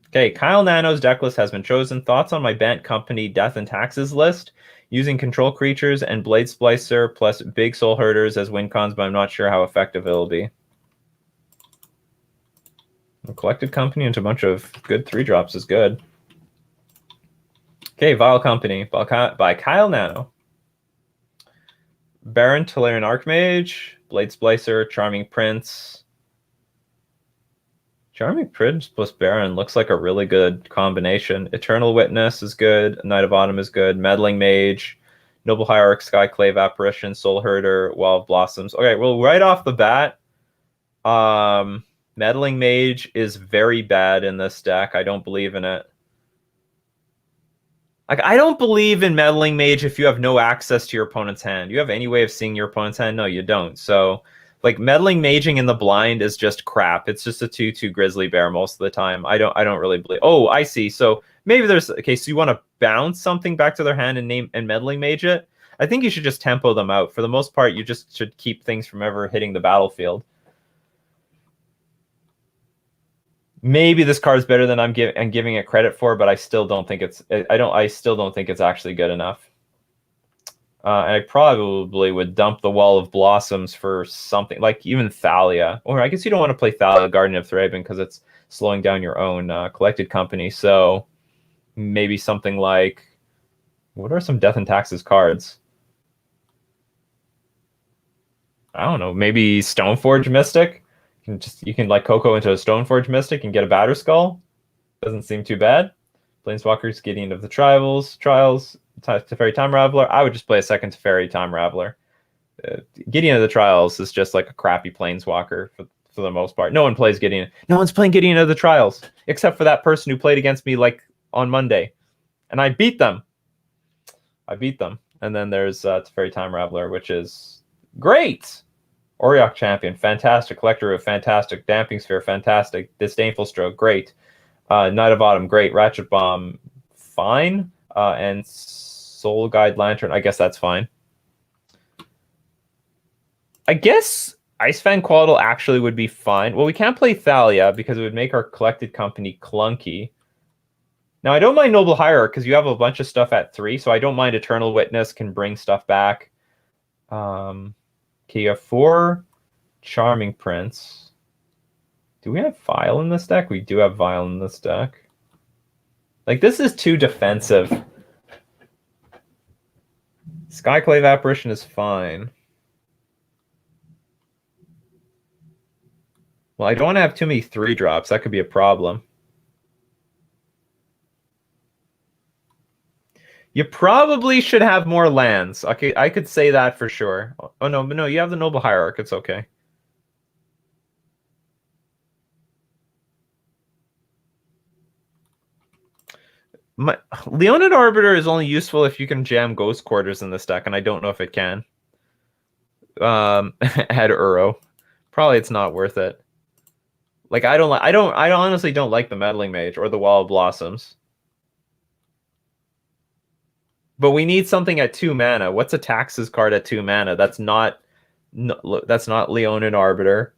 Okay, Kyle Nano's deck list has been chosen. Thoughts on my Bant Company Death and Taxes list? Using control creatures and Blade Splicer plus big soul herders as win cons, but I'm not sure how effective it'll be. A collected company into a bunch of good 3-drops is good. Okay, Vile Company by Kyle Nano. Baron, Tolarian Archmage, Blade Splicer, Charming Prince. Charming Prince plus Baron looks like a really good combination. Eternal Witness is good. Knight of Autumn is good. Meddling Mage, Noble Hierarch, Skyclave Apparition, Soul Herder, Wild Blossoms. Okay, well, right off the bat, Meddling Mage is very bad in this deck. I don't believe in it. I don't believe in Meddling Mage if you have no access to your opponent's hand. You have any way of seeing your opponent's hand? No, you don't. So, Meddling Maging in the blind is just crap. It's just a 2/2 Grizzly Bear most of the time. I don't really believe. Oh, I see. So maybe there's okay. So you want to bounce something back to their hand and Meddling Mage it? I think you should just tempo them out. For the most part, you just should keep things from ever hitting the battlefield. Maybe this card's better than I'm giving it credit for, but I still don't think it's. I still don't think it's actually good enough. And I probably would dump the Wall of Blossoms for something like even Thalia. Or I guess you don't want to play Thalia Guardian of Thraben because it's slowing down your own collected company. So maybe something like What are some Death and Taxes cards? I don't know. Maybe Stoneforge Mystic. You can like Coco into a Stoneforge Mystic and get a Batter Skull. Doesn't seem too bad. Planeswalkers, Gideon of the Trials, Teferi Time Raveler. I would just play a second Teferi Time Raveler. Gideon of the Trials is just like a crappy Planeswalker for the most part. No one plays Gideon. No one's playing Gideon of the Trials except for that person who played against me like on Monday, and I beat them. And then there's Teferi Time Raveler, which is great. Oriok Champion, fantastic. Collector Root, fantastic. Damping Sphere, fantastic. Disdainful Stroke, great. Knight of Autumn, great. Ratchet Bomb, fine. And Soul Guide Lantern, I guess that's fine. I guess Icefang Quaddle actually would be fine. Well, we can't play Thalia because it would make our collected company clunky. Now, I don't mind Noble Hierarch because you have a bunch of stuff at 3, so I don't mind Eternal Witness, can bring stuff back. Okay, you have 4 Charming Prince. Do we have Vile in this deck? We do have Vile in this deck. Like, this is too defensive. Skyclave Apparition is fine. Well, I don't want to have too many 3-drops. That could be a problem. You probably should have more lands. Okay, I could say that for sure. Oh, no, but no, you have the Noble Hierarch. It's okay. Leonid Arbiter is only useful if you can jam Ghost Quarters in this deck, and I don't know if it can. Add Uro. Probably it's not worth it. Like, I honestly don't like the Meddling Mage or the Wall of Blossoms. But we need something at 2 mana. What's a Taxes card at 2 mana? That's not Leonin Arbiter.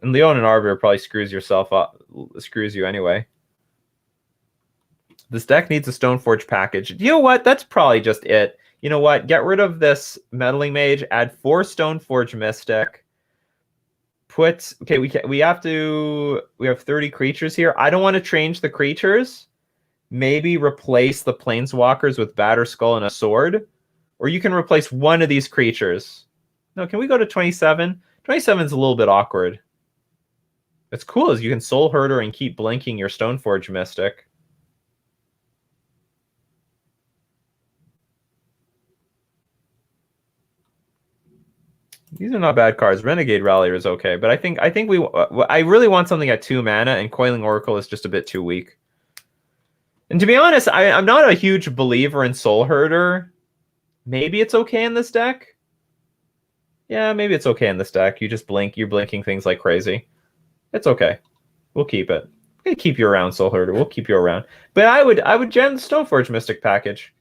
And Leonin Arbiter probably screws you anyway. This deck needs a Stoneforge package. You know what? That's probably just it. You know what? Get rid of this Meddling Mage. Add 4 Stoneforge Mystic. We have 30 creatures here. I don't want to change the creatures. Maybe replace the Planeswalkers with Batter Skull and a Sword. Or you can replace one of these creatures. No, can we go to 27? 27 is a little bit awkward. What's cool is you can Soul Herder and keep blinking your Stoneforge Mystic. These are not bad cards. Renegade Rallier is okay, but I really want something at 2 mana, and Coiling Oracle is just a bit too weak. And to be honest, I'm not a huge believer in Soul Herder. Maybe it's okay in this deck. Yeah, maybe it's okay in this deck. You just blink. You're blinking things like crazy. It's okay. We'll keep it. We're gonna keep you around, Soul Herder. We'll keep you around. But I would gem the Stoneforge Mystic package.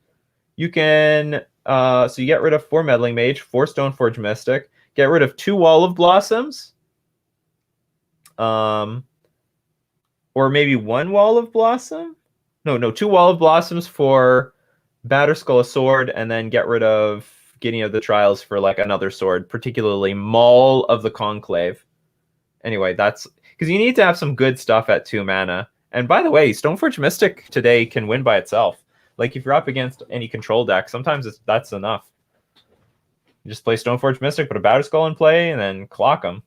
You can so you get rid of 4 Meddling Mage, 4 Stoneforge Mystic, get rid of 2 Wall of Blossoms. Or maybe 1 Wall of Blossom. No, 2 Wall of Blossoms for Batterskull, a sword, and then get rid of Gideon of the Trials for like another sword, particularly Maul of the Conclave. Anyway, that's because you need to have some good stuff at 2 mana. And by the way, Stoneforge Mystic today can win by itself. Like if you're up against any control deck, sometimes that's enough. You just play Stoneforge Mystic, put a Batterskull in play, and then clock them.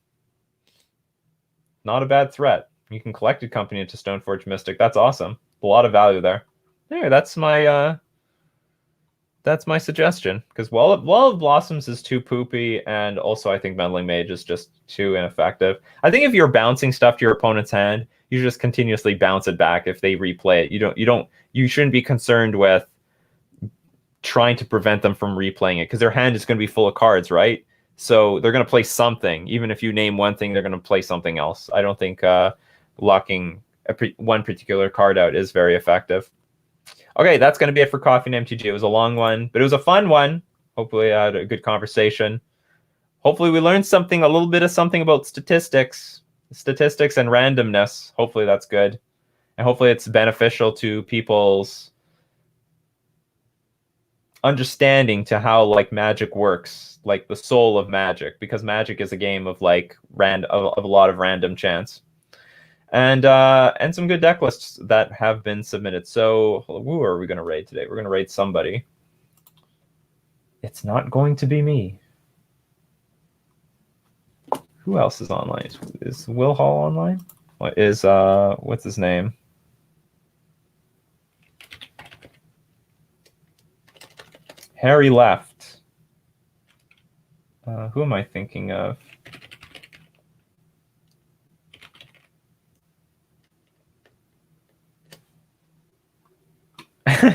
Not a bad threat. You can Collected Company into Stoneforge Mystic. That's awesome. A lot of value there. Anyway, that's my suggestion. Because Wall of Blossoms is too poopy, and also I think Meddling Mage is just too ineffective. I think if you're bouncing stuff to your opponent's hand, you should just continuously bounce it back if they replay it. You shouldn't be concerned with trying to prevent them from replaying it, because their hand is going to be full of cards, right? So they're going to play something. Even if you name one thing, they're going to play something else. I don't think locking one particular card out is very effective. Okay, that's going to be it for Coffee and MTG. It was a long one, but it was a fun one. Hopefully I had a good conversation. Hopefully we learned a little bit of something about statistics and randomness. Hopefully that's good. And hopefully it's beneficial to people's understanding to how like Magic works, like the soul of Magic, because Magic is a game of like of a lot of random chance. And some good deck lists that have been submitted. So who are we going to raid today? We're going to raid somebody. It's not going to be me. Who else is online? Is Will Hall online? What is what's his name? Harry left. Who am I thinking of?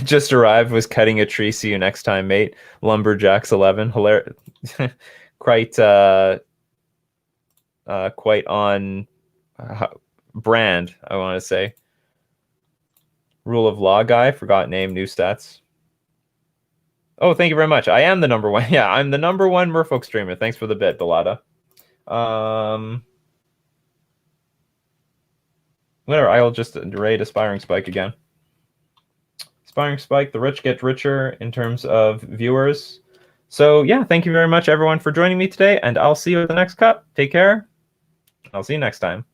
Just arrived, was cutting a tree. See you next time, mate. Lumberjacks 11. Hilarious. Quite quite on brand, I want to say. Rule of Law guy, forgot name, new stats. Oh, thank you very much. I am the number one. Yeah, I'm the number one Merfolk streamer. Thanks for the bit, Belada. Whatever, I'll just raid Aspiring Spike again. Aspiring Spike, the rich get richer in terms of viewers. So yeah, thank you very much everyone for joining me today, and I'll see you at the next cup. Take care. I'll see you next time.